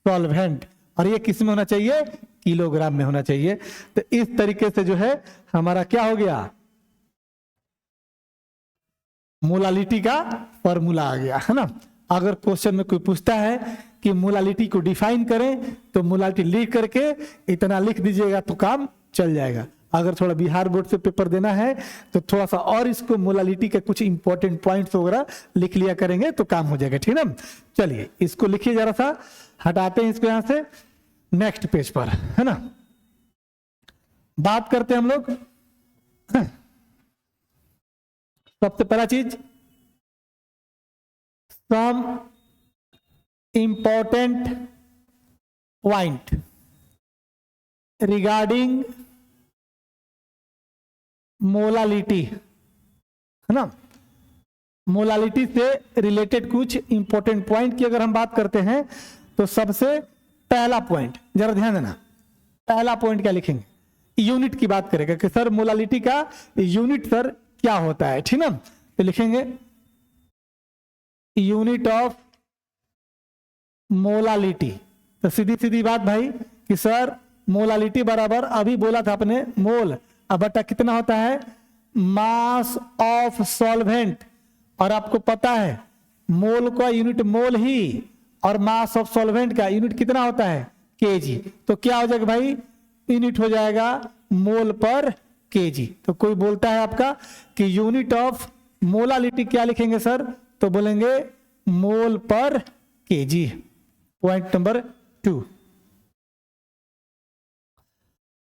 solvent, और ये किस में होना चाहिए, किलोग्राम में होना चाहिए। तो इस तरीके से जो है हमारा क्या हो गया, मोलालिटी का फॉर्मूला आ गया, है ना। अगर क्वेश्चन में कोई पूछता है कि मोलालिटी को डिफाइन करें तो मोलालिटी लिख करके इतना लिख दीजिएगा तो काम चल जाएगा। अगर थोड़ा बिहार बोर्ड से पेपर देना है तो थोड़ा सा और इसको मोलालिटी के कुछ इंपॉर्टेंट पॉइंट्स वगैरह लिख लिया करेंगे तो काम हो जाएगा, ठीक है ना। चलिए इसको लिखिए जरा सा, हटाते हैं इसको यहां से, नेक्स्ट पेज पर, है ना। बात करते हैं हम लोग, सबसे पहला चीज some important point regarding molality, है ना। मोलालिटी से रिलेटेड कुछ इंपॉर्टेंट पॉइंट की अगर हम बात करते हैं तो सबसे पहला पॉइंट जरा ध्यान देना, पहला पॉइंट क्या लिखेंगे, यूनिट की बात करेगा कि सर मोलालिटी का यूनिट सर क्या होता है, ठीक ना। तो लिखेंगे यूनिट ऑफ मोलालिटी। तो सीधी सीधी बात भाई कि सर मोलालिटी बराबर, अभी बोला था अपने, मोल अब बटा कितना होता है, मास ऑफ सॉल्वेंट, और आपको पता है मोल का यूनिट मोल ही और मास ऑफ सॉल्वेंट का यूनिट कितना होता है केजी। तो क्या हो जाएगा भाई, यूनिट हो जाएगा मोल पर केजी। तो कोई बोलता है आपका कि यूनिट ऑफ मोलालिटी क्या लिखेंगे सर, तो बोलेंगे मोल पर केजी। पॉइंट नंबर 2,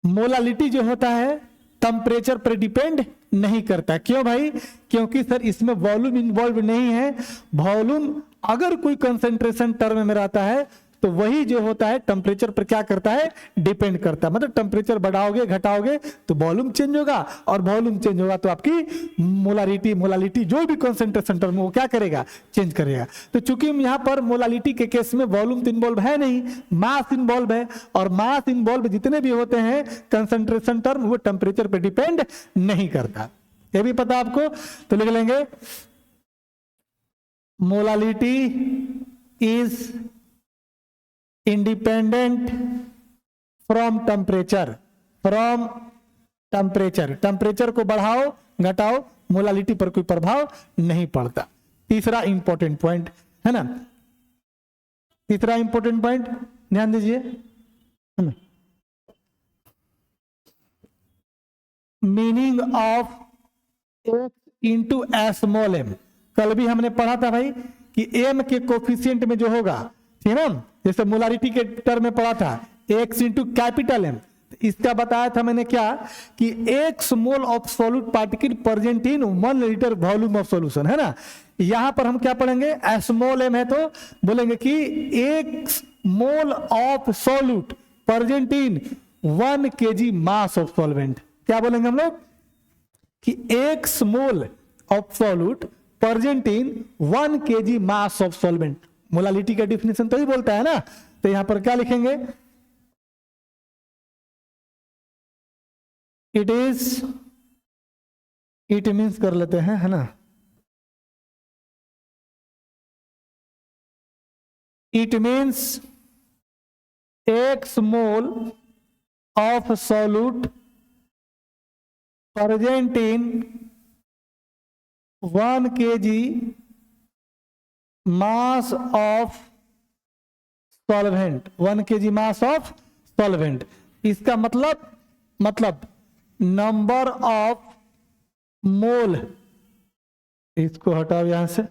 मोलालिटी जो होता है टेम्परेचर पर डिपेंड नहीं करता। क्यों भाई, क्योंकि सर इसमें वॉल्यूम इन्वॉल्व नहीं है। वॉल्यूम अगर कोई कंसंट्रेशन टर्म में रहता है तो वही जो होता है टेम्परेचर पर क्या करता है, डिपेंड करता है। मतलब टेम्परेचर बढ़ाओगे घटाओगे तो वॉल्यूम चेंज होगा, और वॉल्यूम चेंज होगा तो आपकी मोलालिटी जो भी कंसंट्रेशन टर्म वो क्या करेगा, चेंज करेगा। तो चूंकि हम यहाँ पर मोलालिटी के केस में वॉल्यूम तो इन्वॉल्व है नहीं, मास इन्वॉल्व है, और मास इन्वॉल्व जितने भी होते हैं कंसंट्रेशन टर्म वो टेम्परेचर पर डिपेंड नहीं करता। ये भी पता आपको, तो लिख लेंगे molality is independent from temperature, temperature को बढ़ाओ घटाओ मोलालिटी पर कोई प्रभाव नहीं पड़ता। तीसरा इंपॉर्टेंट पॉइंट है ना, तीसरा इंपॉर्टेंट पॉइंट ध्यान दीजिए, meaning of x into small m. कल भी हमने पढ़ा था भाई कि एम के कोफिशिएंट में जो होगा, ठीक है ना, जैसे मोलारिटी के टर्म में पढ़ा था एक्स इंटू कैपिटल एम। इसका बताया था मैंने क्या कि x mole of solute particle present in 1 litre volume of solution, है ना। यहां पर हम क्या पढ़ेंगे, स्मॉल एम है तो बोलेंगे कि x mole of solute present in 1 kg mass of solvent. क्या बोलेंगे हम लोग कि x mole of solute present in 1 kg mass of solvent. Molality का डिफिनेशन तो ही बोलता है ना, तो यहां पर क्या लिखेंगे, इट मीन्स कर लेते हैं, है ना, it means x mole of solute present in 1 kg mass of solvent, 1 kg mass of solvent. इसका मतलब नंबर ऑफ मोल, इसको हटाओ यहां से,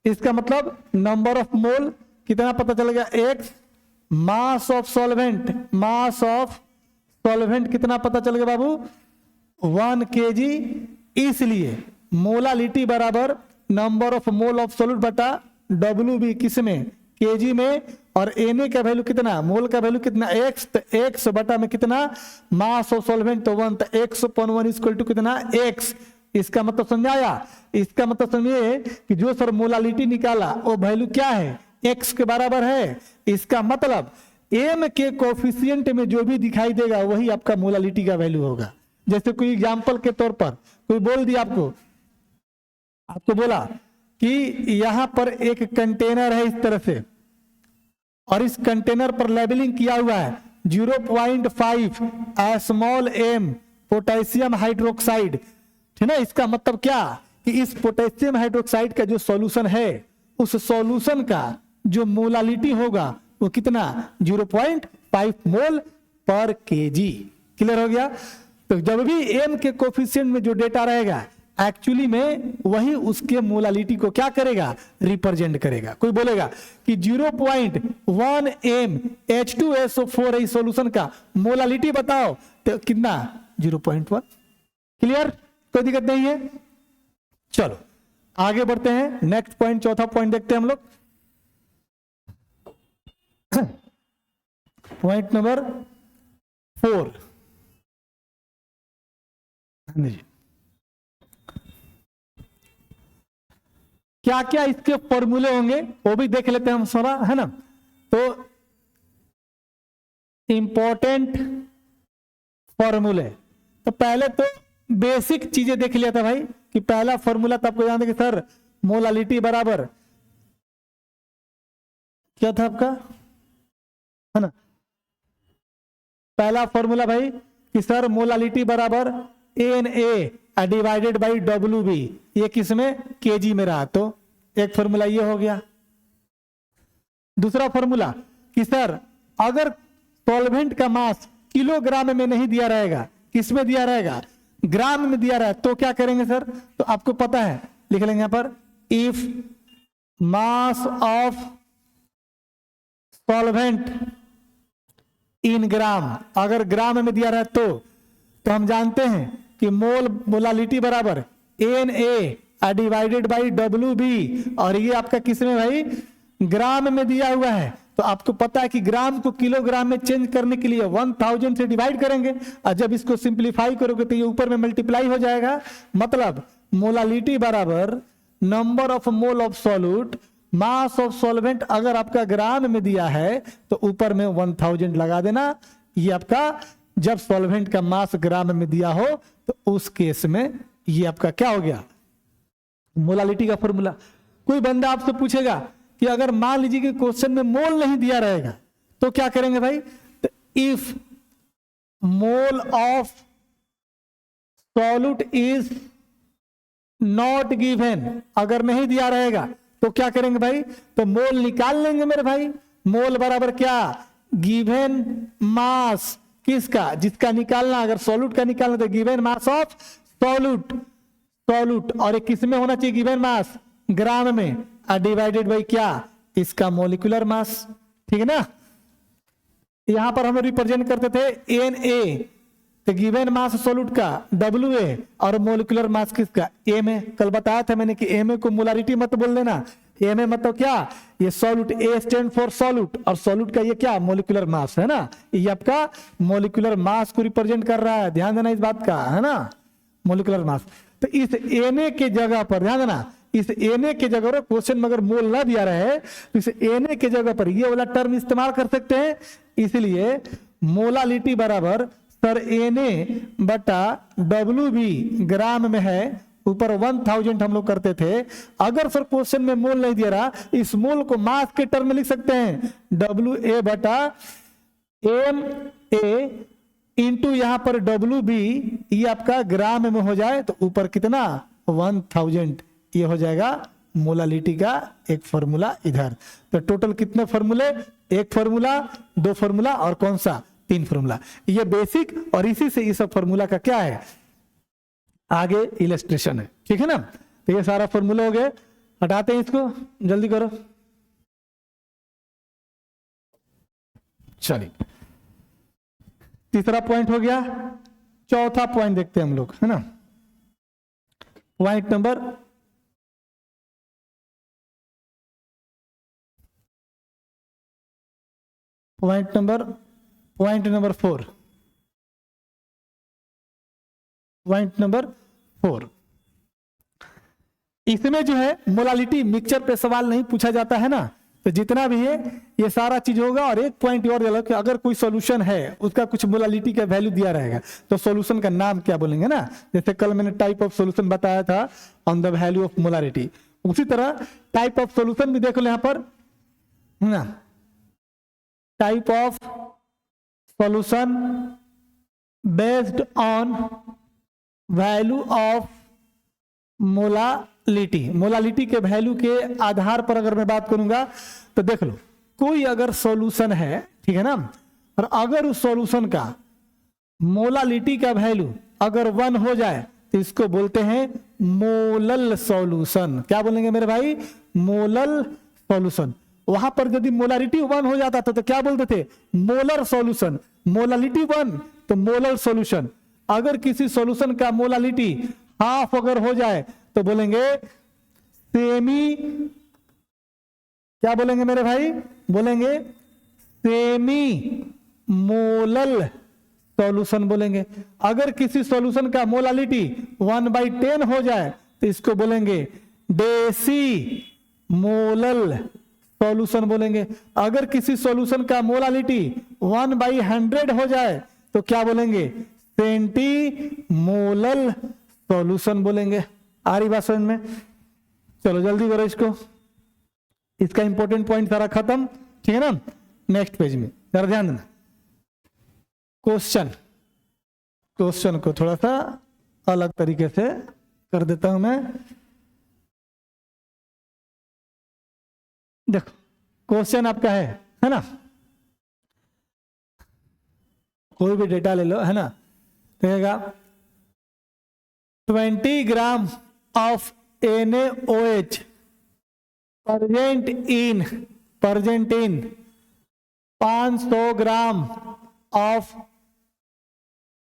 इसका मतलब नंबर ऑफ मोल कितना पता चलेगा, x mass of solvent, mass of solvent कितना पता चलेगा बाबू, 1 kg। इसलिए मोलालिटी बराबर number of mole of solute बटा WB किस में, केजी में, और Na का वैल्यू कितना, मोल का वैल्यू कितना x, तो x बटा में कितना मास ऑफ सॉल्वेंट तो 1, तो x upon 1 इक्वल टू कितना x। इसका मतलब समझाया, इसका मतलब समझिए कि जो सर मोलालिटी निकाला वो वैल्यू क्या है, x के बराबर है। इसका मतलब m के कोफिशिएंट में जो भी दिखाई देगा वही आपका मोलालिटी का वैल्यू होगा। जैसे कोई एग्जांपल के तौर पर कोई बोल दिया आपको बोला कि यहां पर एक कंटेनर है इस तरह से, और इस कंटेनर पर लेबलिंग किया हुआ है 0.5 स्मॉल m पोटेशियम हाइड्रोक्साइड, ठीक है ना। इसका मतलब क्या कि इस पोटेशियम हाइड्रोक्साइड का जो सॉल्यूशन है उस सॉल्यूशन का जो मोलालिटी होगा वो कितना 0.5 मोल पर केजी। क्लियर हो गया। तो जब भी m के कोफिशिएंट में जो डेटा रहेगा एक्चुअली में वही उसके मोलालिटी को क्या करेगा, रिप्रेजेंट करेगा। कोई बोलेगा कि 0.1 m H2SO4 है इस सॉल्यूशन का, मोलालिटी बताओ, तो कितना 0.1। क्लियर, कोई दिक्कत नहीं है। चलो आगे बढ़ते हैं, नेक्स्ट पॉइंट, चौथा पॉइंट देखते हैं हम लोग। पॉइंट नंबर 4, क्या क्या इसके फॉर्मूले होंगे वो भी देख लेते हैं हम थोड़ा, है ना। तो इंपॉर्टेंट फॉर्मूले, तो पहले तो बेसिक चीजें देख लिया था भाई कि पहला फॉर्मूला तो आपको याद है कि सर मोलालिटी बराबर क्या था आपका, है ना। पहला फॉर्मूला भाई कि सर मोलालिटी बराबर Na डिवाइडेड बाई WB, ये किसमें kg में रहा, तो एक फॉर्मूला ये हो गया। दूसरा फॉर्मूला कि सर अगर सॉल्वेंट का मास किलोग्राम में नहीं दिया रहेगा, किसमें दिया रहेगा, ग्राम में दिया रहा है, तो क्या करेंगे सर, तो आपको पता है, लिख लेंगे यहां पर if mass of solvent in gram, अगर ग्राम में दिया रहा है तो हम जानते हैं कि मोलालिटी बराबर Na डिवाइडेड बाई WB, और ये आपका किसमें भाई, ग्राम में दिया हुआ है। तो आपको पता है कि ग्राम को किलोग्राम में चेंज करने के लिए 1000 से डिवाइड करेंगे, और जब इसको सिंप्लीफाई करोगे तो ये ऊपर में मल्टीप्लाई हो जाएगा। मतलब मोलालिटी बराबर number of mole of solute mass of solvent, अगर आपका ग्राम में दिया है तो ऊपर में 1000 लगा देना। ये आपका जब सॉल्वेंट का मास ग्राम में दिया हो तो उस केस में ये आपका क्या हो गया, मोलालिटी का फॉर्मूला। कोई बंदा आपसे पूछेगा कि अगर मान लीजिए कि क्वेश्चन में मोल नहीं दिया रहेगा तो क्या करेंगे भाई, तो if mole of solute is not given, अगर नहीं दिया रहेगा तो क्या करेंगे भाई, तो मोल निकाल लेंगे मेरे भाई। मोल बराबर क्या, गिवन मास किसका, जिसका निकालना, अगर सॉल्यूट का निकालना तो गिवन मास ऑफ सॉल्यूट, और एक किस में होना चाहिए, गिवन मास ग्राम में, डिवाइडेड बाई क्या, इसका मोलिकुलर मास। ठीक है ना, यहां पर हम रिप्रेजेंट करते थे Na, तो गिवन मास सॉल्यूट का Wa, और मोलिकुलर मास किसका Ma। कल बताया था मैंने कि Ma को मोलारिटी मत बोल देना, Ma मतलब क्या, ये solute, A stand for solute, और सॉल्यूट का ये क्या, मोलिकुलर मास है ना, ये आपका मोलिकुलर मास को रिप्रेजेंट कर रहा है, ध्यान देना इस बात का, है ना, मोलिकुलर मास। तो इस Na के जगह पर ध्यान देना, इस Na के जगह पर क्वेश्चन में अगर मोल ना दिया रहे तो इस Na के जगह पर ये वाला टर्म इस्तेमाल कर सकते हैं। इसलिए मोलालिटी बराबर सर Na बटा WB ग्राम में है, ऊपर 1000 हम लोग करते थे। अगर सर क्वेश्चन में मोल नहीं दिया रहा, इस मोल को मास के टर्म में लिख सकते हैं, WA बटा MA इंटू यहां पर WB, ये आपका ग्राम में हो जाए तो ऊपर कितना 1000, ये हो जाएगा मोलालिटी का एक फॉर्मूला इधर। तो टोटल कितने फॉर्मूले, एक फॉर्मूला, दो फॉर्मूला, और कौन सा, 3 फॉर्मूला। ये बेसिक, और इसी से इस फॉर्मूला का क्या है, आगे इलस्ट्रेशन है। ठीक है ना, तो ये सारा फॉर्मूला हो गया, हटाते हैं इसको, जल्दी करो। चलिए, तीसरा पॉइंट हो गया। चौथा पॉइंट देखते हैं हम लोग, है ना, point number point number 4, point number 4। इसमें जो है मोलालिटी मिक्सचर पे सवाल नहीं पूछा जाता है ना, तो जितना भी है ये सारा चीज होगा। और एक पॉइंट और दिया कि अगर कोई सॉल्यूशन है उसका कुछ मोलालिटी का वैल्यू दिया रहेगा तो सॉल्यूशन का नाम क्या बोलेंगे ना, जैसे कल मैंने टाइप ऑफ सॉल्यूशन बताया था on the value of molality, उसी तरह टाइप ऑफ सॉल्यूशन भी देख लो यहां पर ना, type of solution based on value of molality. Molality के वैल्यू के आधार पर अगर मैं बात करूंगा तो देख लो, कोई अगर सॉल्यूशन है, ठीक है ना, और अगर उस सॉल्यूशन का मोलालिटी का वैल्यू अगर 1 हो जाए तो इसको बोलते हैं मोलल सॉल्यूशन। क्या बोलेंगे मेरे भाई, मोलल सॉल्यूशन। वहां पर यदि मोलारिटी 1 हो जाता था तो क्या बोलते थे, मोलर सॉल्यूशन। मोलालिटी 1 तो मोलर सॉल्यूशन। अगर किसी सॉल्यूशन का मोलालिटी हाफ अगर हो जाए तो बोलेंगे सेमी, क्या बोलेंगे मेरे भाई, बोलेंगे सेमी मोलल सॉल्यूशन बोलेंगे। अगर किसी सॉल्यूशन का मोलालिटी 1/10 हो जाए तो इसको बोलेंगे डेसी मोलल सॉल्यूशन बोलेंगे। अगर किसी सॉल्यूशन का मोलालिटी 1/100 हो जाए तो क्या बोलेंगे, सेंटी मोलल सॉल्यूशन बोलेंगे। आ रही बात समझ में, चलो जल्दी करो इसको, इसका इंपॉर्टेंट पॉइंट सारा खत्म। ठीक है ना, नेक्स्ट पेज में जरा ध्यान देना। क्वेश्चन क्वेश्चन को थोड़ा सा अलग तरीके से कर देता हूं मैं। देखो क्वेश्चन आपका है ना, कोई भी डेटा ले लो, है ना, देखेगा 20 gram of NaOH present in 500 gram of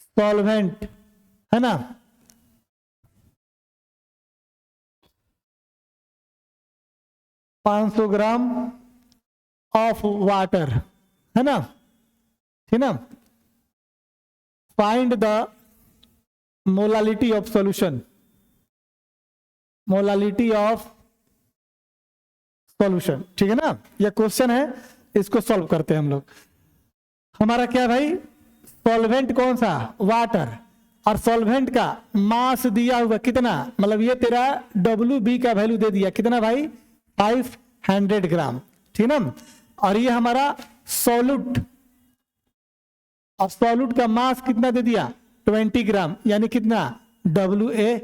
solvent, है ना, 500 ग्राम ऑफ वाटर, है ना, ठीक ना। Find the molality of solution, molality of solution, ठीक है ना। यह क्वेश्चन है, इसको सॉल्व करते हैं हम लोग। हमारा क्या भाई, सॉल्वेंट कौन सा, वाटर, और सॉल्वेंट का मास दिया हुआ कितना, मतलब ये तेरा WB का वैल्यू दे दिया कितना भाई, 500 ग्राम, ठीक ना। और ये हमारा सॉल्यूट, और सॉल्यूट का मास कितना दे दिया 20 ग्राम, यानी कितना WA।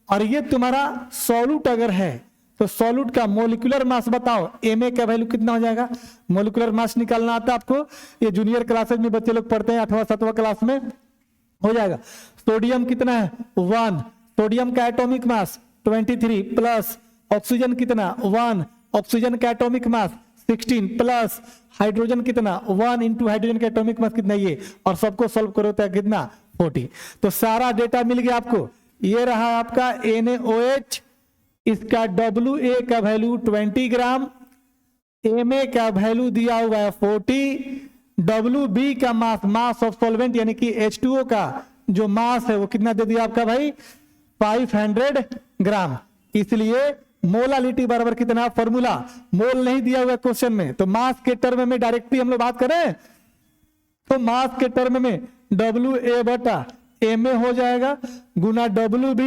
और ये तुम्हारा सॉल्यूट अगर है तो सॉल्यूट का मोलिकुलर मास बताओ, Ma का वैल्यू कितना हो जाएगा। मोलिकुलर मास निकालना आता है आपको, ये जूनियर क्लासेज में बच्चे लोग पढ़ते हैं, 8वां 7वां क्लास में हो जाएगा। सोडियम कितना है 1, सोडियम का एटॉमिक मास 23 प्लस ऑक्सीजन कितना 1, ऑक्सीजन का एटॉमिक मास 16 प्लस हाइड्रोजन कितना 1 इंटू हाइड्रोजन का एटॉमिक मास कितना ये, और सबको सॉल्व करो तो कितना 40। तो सारा डेटा मिल गया आपको। ये रहा आपका NaOH, इसका WA का वैल्यू 20 ग्राम, Ma का वैल्यू दिया हुआ है 40, WB का मास ऑफ सॉल्वेंट यानी कि H2O का जो मास है वो कितना दे दिया आपका भाई 500 ग्राम। इसलिए मोलालिटी बराबर कितना, फॉर्मूला मोल नहीं दिया हुआ क्वेश्चन में, तो मास के टर्म में डायरेक्टली हम लोग बात करें तो मास के टर्म में WA बटा Ma हो जाएगा गुना WB,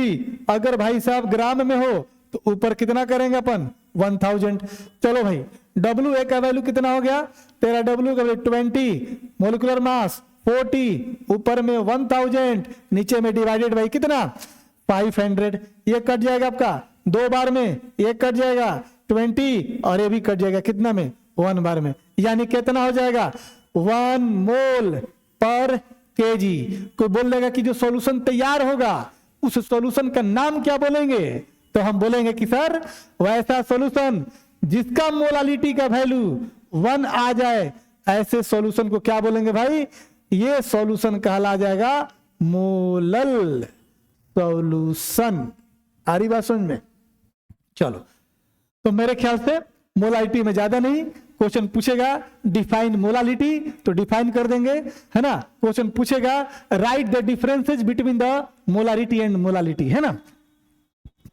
अगर भाई साहब ग्राम में हो तो ऊपर कितना करेंगे अपन 1000। चलो भाई WA का वैल्यू कितना हो गया तेरा, W का वैल्यू 20, मोलिकुलर मास 40, ऊपर में 1000, नीचे में डिवाइडेड बाई कितना 500। ये कट जाएगा आपका 2 बार में, ये कट जाएगा 20 और ये भी कट जाएगा कितना में 1 बार में, यानी कितना हो जाएगा 1 मोल पर केजी। कोई बोल देगा कि जो सॉल्यूशन तैयार होगा उस सॉल्यूशन का नाम क्या बोलेंगे, तो हम बोलेंगे कि सर वैसा सॉल्यूशन जिसका मोलालिटी का वैल्यू 1 आ जाए, ऐसे सॉल्यूशन को क्या बोलेंगे भाई, ये सॉल्यूशन कहला जाएगा मोलल सॉल्यूशन। आ रही बात समझ में। चलो तो मेरे ख्याल से मोलालिटी में ज्यादा नहीं, क्वेश्चन पूछेगा डिफाइन मोलालिटी तो डिफाइन कर देंगे, है ना। क्वेश्चन पूछेगा right the differences between the molarity and molality, है ना,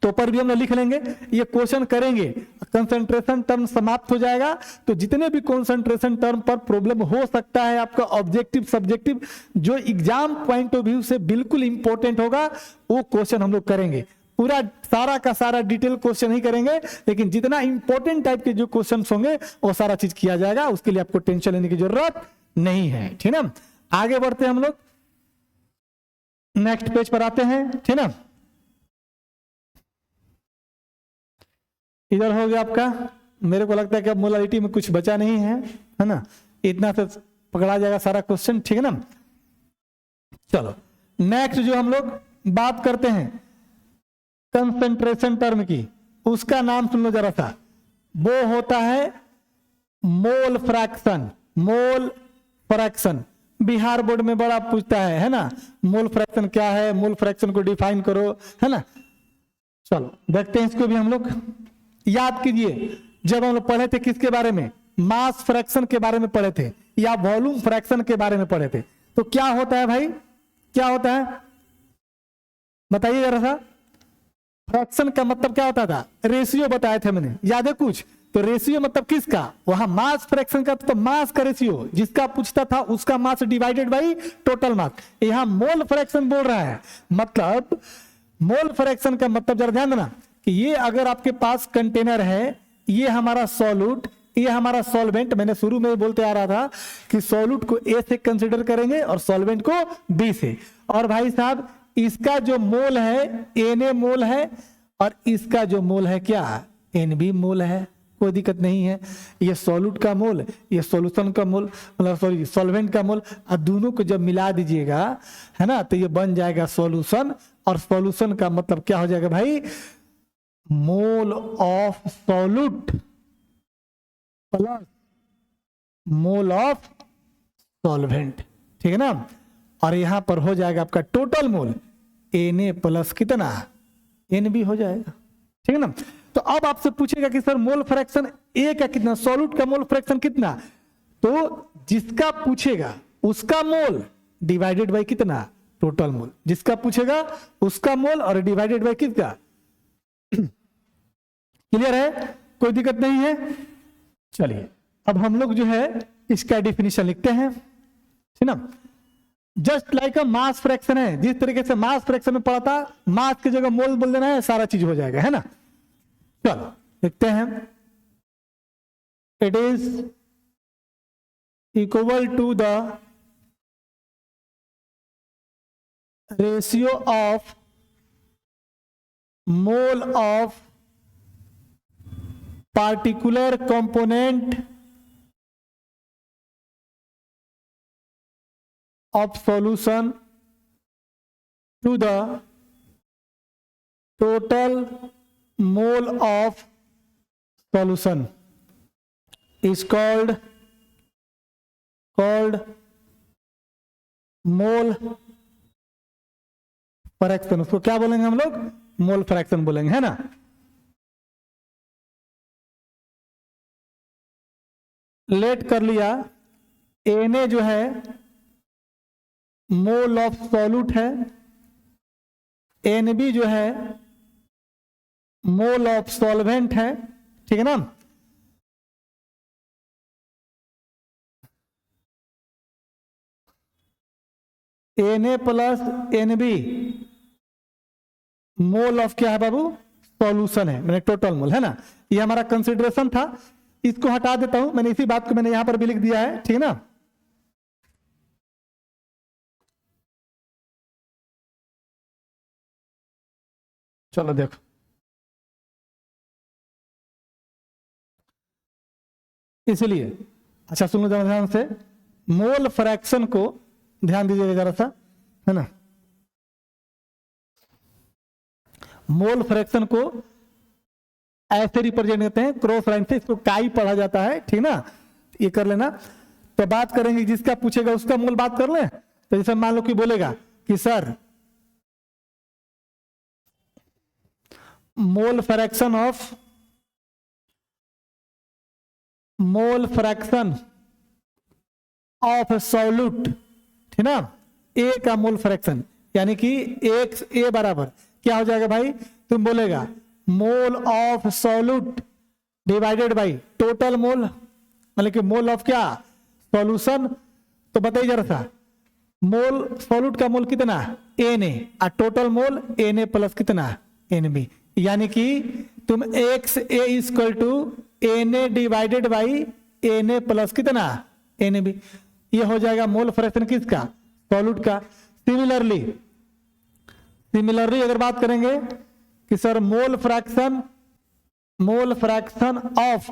तो पर भी हम लोग लिख लेंगे। ये क्वेश्चन करेंगे, कंसंट्रेशन टर्म समाप्त हो जाएगा, तो जितने भी कंसंट्रेशन टर्म पर प्रॉब्लम हो सकता है आपका ऑब्जेक्टिव सब्जेक्टिव, जो एग्जाम पॉइंट ऑफ व्यू से बिल्कुल इंपॉर्टेंट होगा वो क्वेश्चन हम लोग करेंगे। पूरा सारा का सारा डिटेल क्वेश्चन ही करेंगे, लेकिन जितना इंपॉर्टेंट टाइप के जो क्वेश्चन होंगे वो सारा चीज किया जाएगा, उसके लिए आपको टेंशन लेने की जरूरत नहीं है, ठीक ना। आगे बढ़ते हैं हम लोग, नेक्स्ट पेज पर आते हैं, ठीक ना। इधर हो गया आपका, मेरे को लगता है कि अब मोलालिटी में कुछ बचा नहीं है ना, इतना से पकड़ा जाएगा सारा क्वेश्चन, ठीक है ना। चलो नेक्स्ट जो हम लोग बात करते हैं कंसंट्रेशन टर्म की, उसका नाम सुन लो जरा सा, वो होता है मोल fraction. Mole fraction Bihar board में बड़ा पूछता है ना, मोल फ्रैक्शन क्या है, मोल फ्रैक्शन को डिफाइन करो, है ना। चलो देखते हैं इसको भी हम लोग। याद कीजिए जब हम लोग पढ़े थे किसके बारे में, मास फ्रैक्शन के बारे में पढ़े थे या वॉल्यूम फ्रैक्शन के बारे में पढ़े थे, तो क्या होता है भाई, क्या होता है बताइए जरा सा। फ्रैक्शन का मतलब क्या होता था, रेशियो बताए थे मैंने, याद है कुछ, तो रेशियो मतलब किसका, वहां मास फ्रैक्शन का तो मास का रेशियो जिसका पूछता था उसका mass divided by total mass. यहां मोल फ्रैक्शन बोल रहा है, मतलब मोल फ्रैक्शन का मतलब जरा ध्यान देना कि ये अगर आपके पास कंटेनर है, ये हमारा सॉल्यूट, ये हमारा सॉल्वेंट, मैंने शुरू में बोलते आ रहा था कि सॉल्यूट को ए से कंसीडर करेंगे और सॉल्वेंट को बी से। और भाई साहब इसका जो मोल है Na मोल है और इसका जो मोल है क्या Nb मोल है, कोई दिक्कत नहीं है। ये सॉल्यूट का मोल, ये सॉल्यूशन का मोल, मतलब सॉरी सॉल्वेंट का मोल, और दोनों को जब मिला दीजिएगा है ना तो ये बन जाएगा सॉल्यूशन। और सॉल्यूशन का मतलब क्या हो जाएगा भाई, मोल of solute plus mole of solvent, ठीक है ना। और यहां पर हो जाएगा आपका टोटल मोल Na प्लस कितना Nb हो जाएगा, ठीक है ना। तो अब आपसे पूछेगा कि सर मोल फ्रैक्शन ए का कितना, सॉल्यूट का मोल फ्रैक्शन कितना, तो जिसका पूछेगा उसका मोल डिवाइडेड बाय कितना, टोटल मोल। जिसका पूछेगा उसका मोल और डिवाइडेड बाय कितना। क्लियर है, कोई दिक्कत नहीं है। चलिए अब हम लोग जो है इसका डिफिनीशन लिखते हैं, ठीक ना। जस्ट लाइक अ मास फ्रैक्शन है, जिस तरीके से मास फ्रैक्शन में पढ़ा था, मास की जगह मोल बोल देना है, सारा चीज हो जाएगा, है ना। चलो लिखते हैं, it is equal to the ratio of mole of particular component of solution to the total mole of solution is called mole fraction. उसको क्या बोलेंगे हम लोग, मोल फ्रैक्शन बोलेंगे, है ना। लेट कर लिया, Na जो है मोल ऑफ सॉल्यूट है, Nb जो है मोल ऑफ सॉल्वेंट है, ठीक है ना। Na plus Nb mole of क्या है बाबू, सॉल्यूशन है, मैंने टोटल मोल, है ना। ये हमारा कंसिडरेशन था, इसको हटा देता हूं, मैंने इसी बात को मैंने यहां पर भी लिख दिया है, ठीक है ना। चलो देखो, इसलिए अच्छा सुनो जरा ध्यान से, मोल फ्रैक्शन को ध्यान दीजिएगा जरा सा, है ना। मोल फ्रैक्शन को ऐसे रिप्रेजेंट करते हैं क्रॉस लाइन से, इसको काई पढ़ा जाता है, ठीक ना। ये कर लेना। तो बात करेंगे, जिसका पूछेगा उसका मोल बात कर ले। तो जैसे मान लो कि बोलेगा कि sir mole fraction of solute, ठीक ना, ए का मोल फ्रैक्शन, यानी कि ए बराबर क्या हो जाएगा भाई, तुम बोलेगा मोल of solute divided by total मोल, मतलब कि मोल ऑफ क्या, सॉल्यूशन। तो बताइए जरा सा, मोल सॉल्यूट का मोल कितना Na और टोटल मोल Na प्लस कितना Nb, यानी कि तुम x a equal to Na divided by Na plus कितना Nb, ये हो जाएगा मोल फ्रैक्शन किसका, सॉल्यूट का। सिमिलरली अगर बात करेंगे कि sir mole fraction of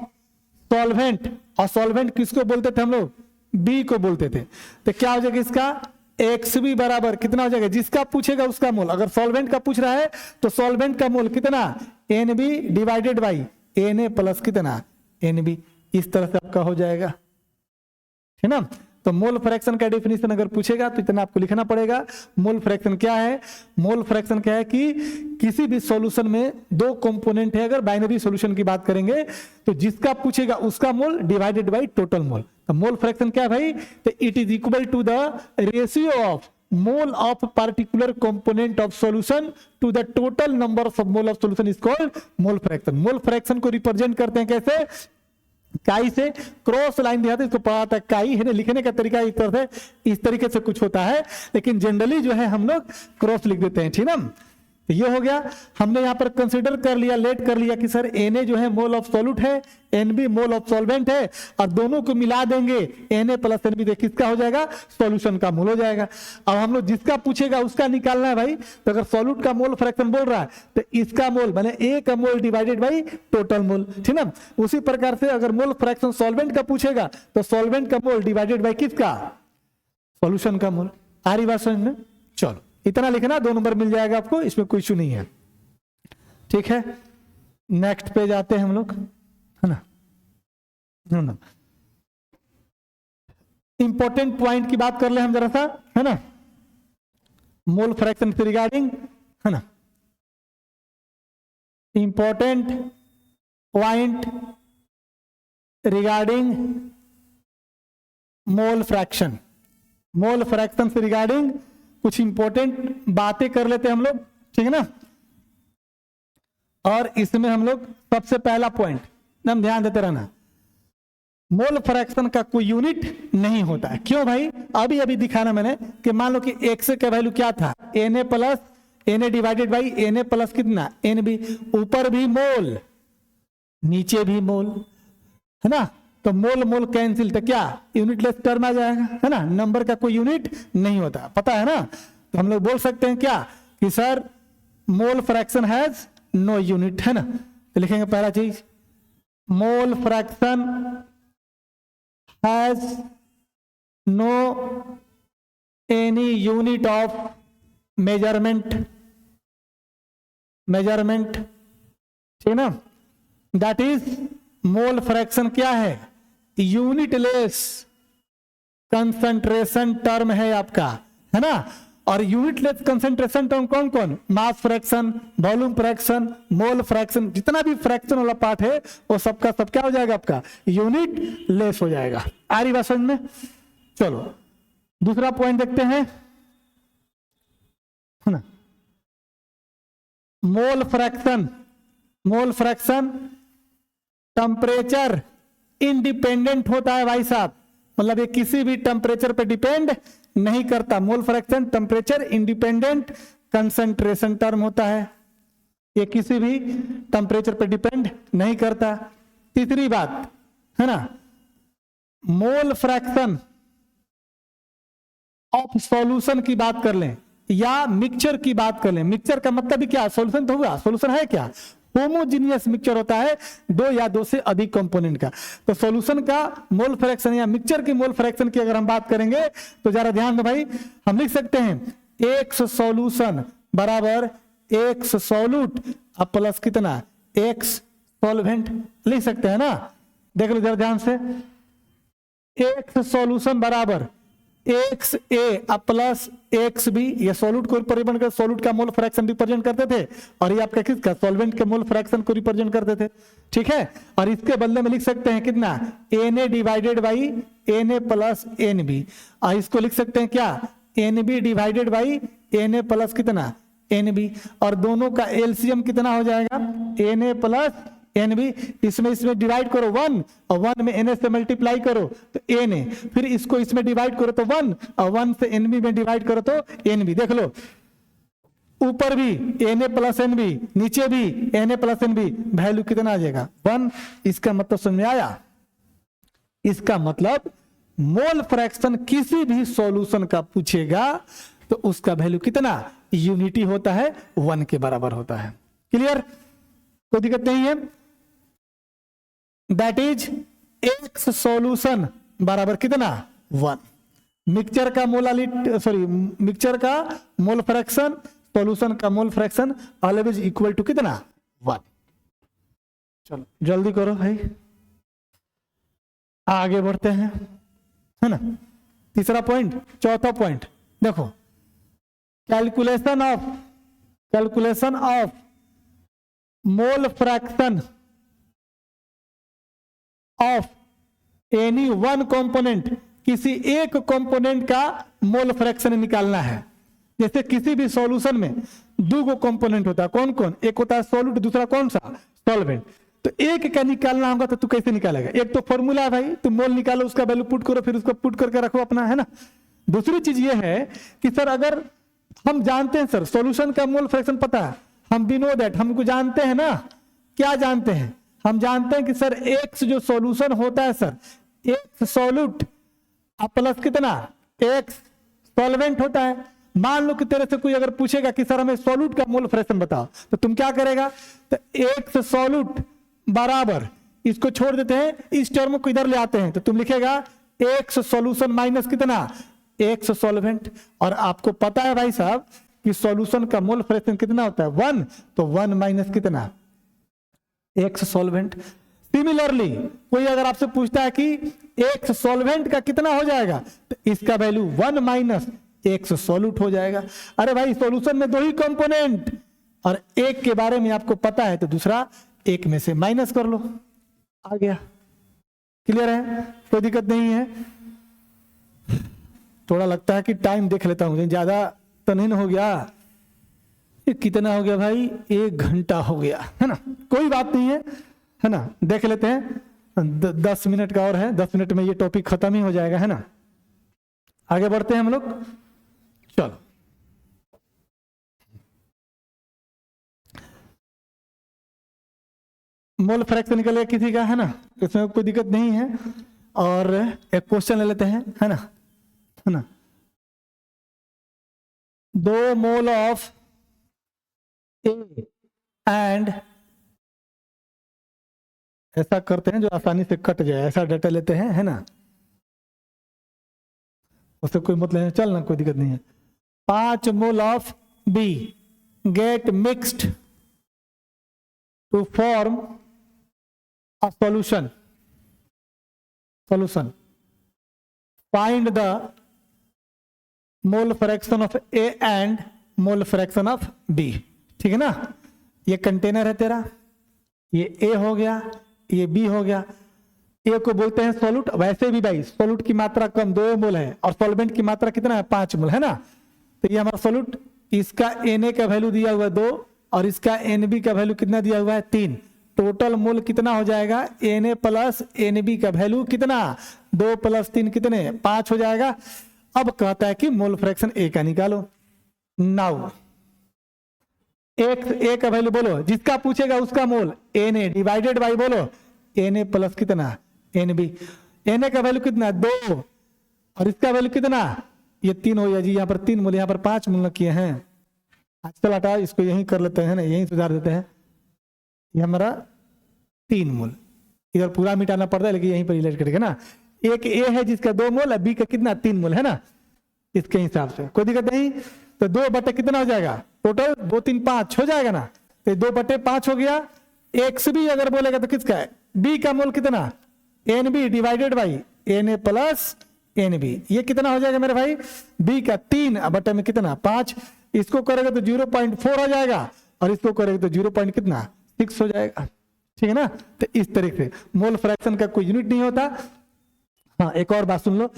solvent, और सॉल्वेंट किसको बोलते थे हम लोग, बी को बोलते थे, तो क्या हो जाएगा इसका XB बराबर कितना हो जाएगा, जिसका पूछेगा उसका मोल। अगर सॉल्वेंट का पूछ रहा है तो सॉल्वेंट का मोल कितना Nb divided by Na plus कितना Nb, इस तरह से आपका हो जाएगा, है ना। तो मोल फ्रैक्शन का डेफिनेशन अगर पूछेगा तो इतना आपको लिखना पड़ेगा। मोल फ्रैक्शन क्या है, मोल फ्रैक्शन क्या है कि किसी भी सॉल्यूशन में दो कंपोनेंट है, अगर बाइनरी सॉल्यूशन की बात करेंगे तो जिसका पूछेगा उसका mole divided by total mole. तो मोल फ्रैक्शन क्या है भाई, तो it is equal to the ratio of mole of particular component of solution to the total number of mole of solution is called mole fraction. Mole fraction को represent करते हैं कैसे, काई से क्रॉस लाइन दिया था, इसको पढ़ा था काई है ना, लिखने का तरीका इस तरीके से कुछ होता है, लेकिन जनरली जो है हम लोग क्रॉस लिख देते हैं, ठीक ना। तो ये हो गया। हमने यहाँ पर कंसीडर कर लिया, लेट कर लिया कि सर Na जो है मोल ऑफ सॉल्यूट है, Nb मोल ऑफ सॉल्वेंट है, और दोनों को मिला देंगे Na प्लस Nb, देखिए किसका हो जाएगा, सॉल्यूशन का मोल हो जाएगा। अब हम लोग जिसका पूछेगा उसका निकालना है भाई। तो अगर सॉल्यूट का मोल फ्रैक्शन बोल रहा है तो इसका मोल माने A का मोल डिवाइडेड बाई टोटल मोल, ठीक ना। उसी प्रकार से अगर मोल फ्रैक्शन सॉल्वेंट का पूछेगा तो सॉल्वेंट का मोल डिवाइडेड बाई किसका, सॉल्यूशन का मोल। आ रही बात समझ में? चलो इतना लिखना, 2 नंबर मिल जाएगा आपको, इसमें कोई इशू नहीं है, ठीक है। नेक्स्ट पे जाते हैं हम लोग, है ना। इंपॉर्टेंट पॉइंट की बात कर ले हम जरा सा, है ना, मोल फ्रैक्शन से रिगार्डिंग, है ना। इंपॉर्टेंट पॉइंट रिगार्डिंग मोल फ्रैक्शन, मोल फ्रैक्शन से रिगार्डिंग कुछ इंपॉर्टेंट बातें कर लेते हैं हम लोग, ठीक है ना। और इसमें हम लोग सबसे पहला पॉइंट हम ध्यान देते रहना, मोल फ्रैक्शन का कोई यूनिट नहीं होता है। क्यों भाई? अभी अभी दिखाना मैंने कि मान लो कि x का वैल्यू क्या था, Na plus Na divided by Na plus कितना, Nb। ऊपर भी मोल नीचे भी मोल, है ना। तो मोल मोल कैंसिल, तो क्या यूनिटलेस टर्म आ जाएगा, है ना। नंबर का कोई यूनिट नहीं होता, पता है ना। तो हम लोग बोल सकते हैं क्या कि sir mole fraction has no unit, है ना। तो लिखेंगे पहला चीज, mole fraction has no any unit of measurement, ठीक ना। दैट इज मोल फ्रैक्शन क्या है, यूनिटलेस कंसंट्रेशन टर्म है आपका, है ना। और यूनिटलेस कंसंट्रेशन टर्म कौन कौन, mass fraction, volume fraction, mole fraction, जितना भी फ्रैक्शन वाला पार्ट है वो सबका सब क्या हो जाएगा, आपका यूनिट लेस हो जाएगा। आ रही बात समझ में? चलो दूसरा पॉइंट देखते हैं, है ना। मोल फ्रैक्शन टेम्परेचर इंडिपेंडेंट होता है भाई साहब, मतलब ये किसी भी टेम्परेचर पे डिपेंड नहीं करता। Mole fraction temperature independent concentration term होता है, ये किसी भी टेम्परेचर पे डिपेंड नहीं करता। तीसरी बात, है ना, मोल फ्रैक्शन ऑफ सॉल्यूशन की बात कर लें या मिक्सचर की बात कर लें। मिक्सचर का मतलब भी क्या, सॉल्यूशन तो हुआ, सॉल्यूशन है क्या, होमोजीनियस मिक्सचर होता है 2 या 2 से अधिक कंपोनेंट का। तो सॉल्यूशन का मोल फ्रैक्शन या मिक्सचर की मोल फ्रैक्शन की अगर हम बात करेंगे तो जरा ध्यान दो भाई, हम लिख सकते हैं एक्स सॉल्यूशन बराबर एक्स सॉल्यूट अब प्लस कितना, एक्स सॉल्वेंट, लिख सकते हैं ना। देख लो जरा ध्यान से, एक्स सॉल्यूशन बराबर एक्स ए अब प्लस एक्स बी, ये सॉल्यूट को रिप्रेजेंट कर, सॉल्यूट का मोल फ्रैक्शन रिप्रेजेंट करते थे, और ये आपका किसका, सॉल्वेंट के मोल फ्रैक्शन को रिप्रेजेंट करते थे, ठीक है। और इसके बदले में लिख सकते हैं कितना, Na divided by Na plus Nb, और इसको लिख सकते हैं क्या, Nb divided by Na plus कितना, Nb, और दोनों का एलसीएम कितना हो जाएगा, Na प्लस Nb। इसमें डिवाइड करो 1 और 1 में Na से मल्टीप्लाई करो तो Na, फिर इसको इसमें डिवाइड करो तो 1 और 1 से Nb में डिवाइड करो तो Nb। देख लो ऊपर भी Na प्लस Nb, नीचे भी Na प्लस Nb, वैल्यू कितना आ जाएगा 1। इसका मतलब समझ में आया? इसका मतलब मोल फ्रैक्शन किसी भी सॉल्यूशन का पूछेगा तो उसका वैल्यू कितना, यूनिटी होता है, 1 के बराबर होता है। क्लियर? कोई दिक्कत नहीं है। दैट इज एक्स सॉल्यूशन बराबर कितना, 1। मिक्सचर का मोलालिटी, सॉरी मिक्सचर का मोल फ्रैक्शन, सॉल्यूशन का mole fraction always equal to कितना, 1। चलो जल्दी करो भाई, आगे बढ़ते हैं, है ना। तीसरा पॉइंट, चौथा पॉइंट देखो, calculation of mole fraction of any one component, किसी एक कंपोनेंट का मोल फ्रैक्शन निकालना है। जैसे किसी भी सॉल्यूशन में 2 कंपोनेंट होता है, कौन कौन, एक होता है सॉल्यूट, दूसरा कौन सा, सॉल्वेंट। तो एक का निकालना होगा तो तू कैसे निकालेगा, एक तो फॉर्मूला है भाई, तुम मोल निकालो, उसका वैल्यू पुट करो, फिर उसको पुट करके रखो अपना, है ना। दूसरी चीज ये है कि सर अगर हम जानते हैं सर सॉल्यूशन का मोल फ्रैक्शन पता है, हम वी नो दैट, हमको जानते हैं ना, क्या जानते हैं, हम जानते हैं कि सर एक्स जो सॉल्यूशन होता है सर, एक्स सॉल्यूट प्लस कितना एक्स सॉल्वेंट होता है। मान लो कि तेरे से कोई अगर पूछेगा कि सर हमें सॉल्यूट का मोल फ्रैक्शन बताओ, तो तुम क्या करेगा, तो एक्स सॉल्यूट बराबर, इसको छोड़ देते हैं, इस टर्म को इधर ले आते हैं, तो तुम लिखेगा एक्स सॉल्यूशन माइनस कितना एक्स सॉल्वेंट। और आपको पता है भाई साहब कि सॉल्यूशन का मोल फ्रैक्शन कितना होता है 1, तो 1 माइनस कितना एक्स सॉल्वेंट। सिमिलरली कोई अगर आपसे पूछता है कि एक्स सॉल्वेंट का कितना हो जाएगा, तो इसका वैल्यू 1 माइनस एक्स सॉल्यूट हो जाएगा। अरे भाई सॉल्यूशन में 2 ही कंपोनेंट और एक के बारे में आपको पता है, तो दूसरा एक में से माइनस कर लो, आ गया। क्लियर है, कोई दिक्कत नहीं है। थोड़ा लगता है कि टाइम देख लेता हूं, ज्यादा तो नहीं हो गया, ये कितना हो गया भाई, 1 घंटा हो गया है ना, कोई बात नहीं है ना, देख लेते हैं 10 मिनट का और है, 10 मिनट में ये टॉपिक खत्म ही हो जाएगा, है ना। आगे बढ़ते हैं हम लोग, चलो मोल फ्रैक्शन के लिए किसी का है ना, इसमें कोई दिक्कत नहीं है। और एक क्वेश्चन ले लेते हैं, है ना 2 मोल ऑफ ए एंड, ऐसा करते हैं जो आसानी से कट जाए, ऐसा डाटा लेते हैं, है ना, उससे कोई मतलब नहीं, चलना कोई दिक्कत नहीं है। 5 mole of B get mixed to form a solution find the mole fraction of A and mole fraction of B। ठीक है ना, ये कंटेनर है तेरा, ये A हो गया, ये B हो गया। A को बोलते हैं सॉल्यूट, वैसे भी भाई सॉल्यूट की मात्रा कम 2 मोल है और सॉल्वेंट की मात्रा कितना है 5 मोल, है ना। तो ये हमारा सॉल्यूट, इसका Na का वैल्यू दिया हुआ है 2 और इसका Nb का वैल्यू कितना दिया हुआ है 3। टोटल मोल कितना हो जाएगा, Na प्लस Nb का वैल्यू कितना 2 + 3 कितने 5 हो जाएगा। अब कहता है कि मोल फ्रैक्शन A का निकालो। नाउ A का वैल्यू बोलो, जिसका पूछेगा उसका मोल Na डिवाइडेड बाई बोलो Na प्लस कितना Nb। Na का वैल्यू कितना 2 और इसका वैल्यू कितना, ये 3 हो गया जी, यहाँ पर 3 मोल, यहाँ पर 5 मोल किए हैं। आजकल हटा, इसको यही कर लेते हैं ना, यही सुधार देते हैं। ये हमारा 3 मोल, इधर पूरा मिटाना पड़ता है लेकिन यहीं पर रिलेट करेगा ना। एक ए है जिसका 2 मोल है, बी का कितना 3 मोल, है ना, इसके हिसाब से कोई दिक्कत नहीं। तो 2 बटे कितना हो जाएगा, टोटल 2 3 5 हो जाएगा ना, तो 2 बटे 5 हो गया। एक्स भी अगर बोलेगा तो किसका है, बी का मोल कितना Nb divided by Na plus Nb, ये कितना हो जाएगा मेरे भाई, बी का 3 बटे में कितना 5। इसको करेगा तो 0.4 हो जाएगा और इसको करेगा तो 0. कितना 6 हो जाएगा। ठीक है ना, तो इस तरीके से मोल फ्रैक्शन का कोई यूनिट नहीं होता। हाँ एक और बात सुन लो,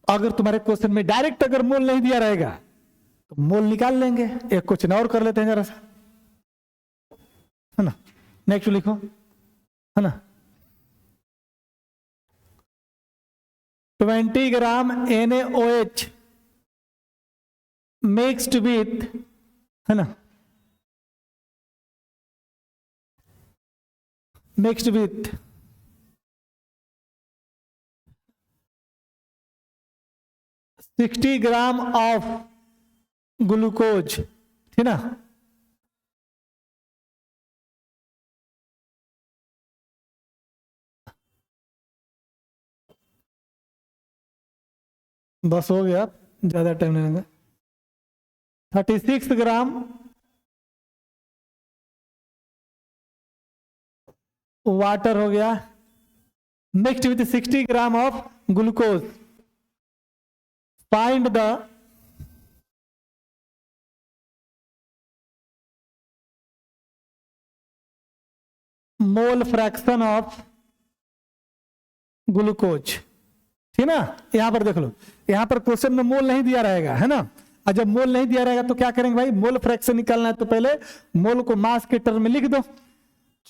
अगर तुम्हारे क्वेश्चन में डायरेक्ट अगर मोल नहीं दिया रहेगा तो मोल निकाल लेंगे। एक क्वेश्चन और कर लेते हैं जरा सा, है ना, नेक्स्ट लिखो, है ना। 20 ग्राम NaOH मिक्स्ड विथ, है ना, mixed with 60 gram of glucose, ठीक ना। बस हो गया, ज्यादा टाइम नहीं लगेगा। 36 ग्राम वाटर हो गया mixed with 60 gram of glucose. Find the mole fraction of glucose, ठीक ना। यहां पर देख लो, यहां पर क्वेश्चन में मोल नहीं दिया रहेगा, है ना। और जब मोल नहीं दिया रहेगा तो क्या करेंगे भाई, मोल फ्रैक्शन निकालना है तो पहले मोल को मास के टर्म में लिख दो।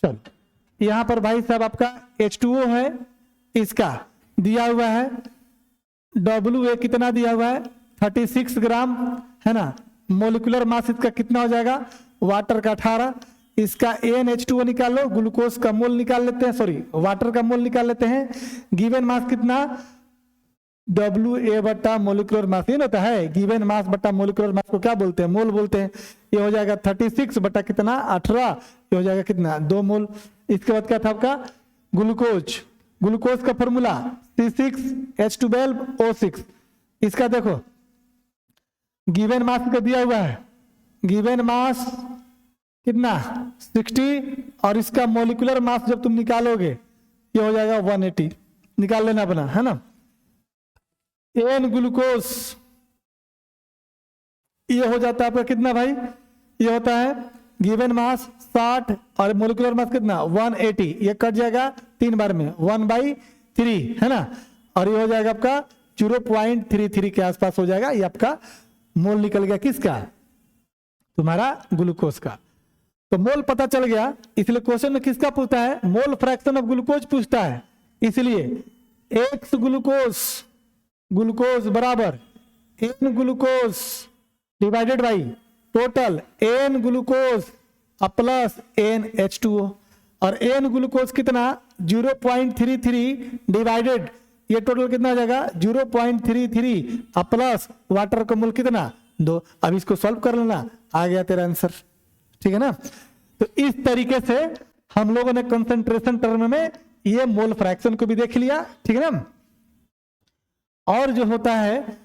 चलो यहां पर भाई साहब आपका H2O है, इसका दिया हुआ है WA कितना दिया हुआ है 36 ग्राम, है ना। मोलिकुलर मास इसका कितना हो जाएगा, वाटर का 18, इसका NH2O निकाल लो, ग्लूकोज का मोल निकाल लेते हैं, सॉरी वाटर का मोल निकाल लेते हैं। गिवन मास कितना, WA बट्टा मोलिकुलर मास, ये होता है गिवन मास बट्टा मोलिकुलर मास को क्या बोलते हैं, मोल बोलते हैं। ये हो जाएगा 36 बट्टा कितना 18, ये हो जाएगा कितना 2 मोल। इसके बाद क्या था आपका ग्लूकोज, ग्लूकोज का फॉर्मूला C6H12O6। इसका देखो गिवन मास का दिया हुआ है, गिवन मास कितना 60, और इसका मोलिकुलर मास जब तुम निकालोगे ये हो जाएगा 180, निकाल लेना अपना, है ना। एन ग्लूकोज ये हो जाता है आपका कितना भाई, ये होता है गिवन मास 60 और मोलिकुलर मास कितना 180, ये कट जाएगा 3 बार में 1/3, है ना। और ये हो जाएगा आपका 0.33 के आसपास हो जाएगा, ये आपका मोल निकल गया किसका, तुम्हारा ग्लूकोज का। तो मोल पता चल गया, इसलिए क्वेश्चन में किसका पूछता है, मोल फ्रैक्शन ऑफ ग्लूकोज पूछता है। इसलिए एक्स ग्लूकोज, ग्लूकोज बराबर n glucose divided by total n glucose plus NH2O, और एन ग्लूकोज कितना 0.33 डिवाइडेड, ये टोटल कितना हो जाएगा 0.33 प्लस वाटर का मोल कितना 2। अब इसको सॉल्व कर लेना, आ गया तेरा आंसर, ठीक है ना। तो इस तरीके से हम लोगों ने कंसंट्रेशन टर्म में ये मोल फ्रैक्शन को भी देख लिया, ठीक है ना। और जो होता है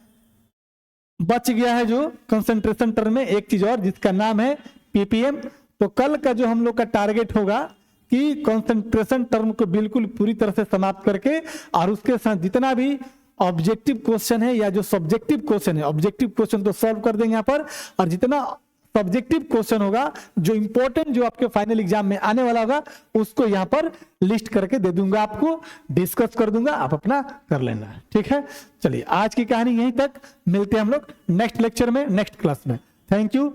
बच गया है जो कंसंट्रेशन टर्म में एक चीज और, जिसका नाम है ppm। तो कल का जो हम लोग का टारगेट होगा कि कंसंट्रेशन टर्म को बिल्कुल पूरी तरह से समाप्त करके, और उसके साथ जितना भी ऑब्जेक्टिव क्वेश्चन है या जो सब्जेक्टिव क्वेश्चन है, ऑब्जेक्टिव क्वेश्चन तो सॉल्व कर देंगे यहाँ पर, और जितना सब्जेक्टिव क्वेश्चन होगा जो इंपॉर्टेंट जो आपके फाइनल एग्जाम में आने वाला होगा उसको यहाँ पर लिस्ट करके दे दूंगा, आपको डिस्कस कर दूंगा, आप अपना कर लेना, ठीक है। चलिए आज की कहानी यहीं तक, मिलते हैं हम लोग नेक्स्ट लेक्चर में, नेक्स्ट क्लास में। Thank you.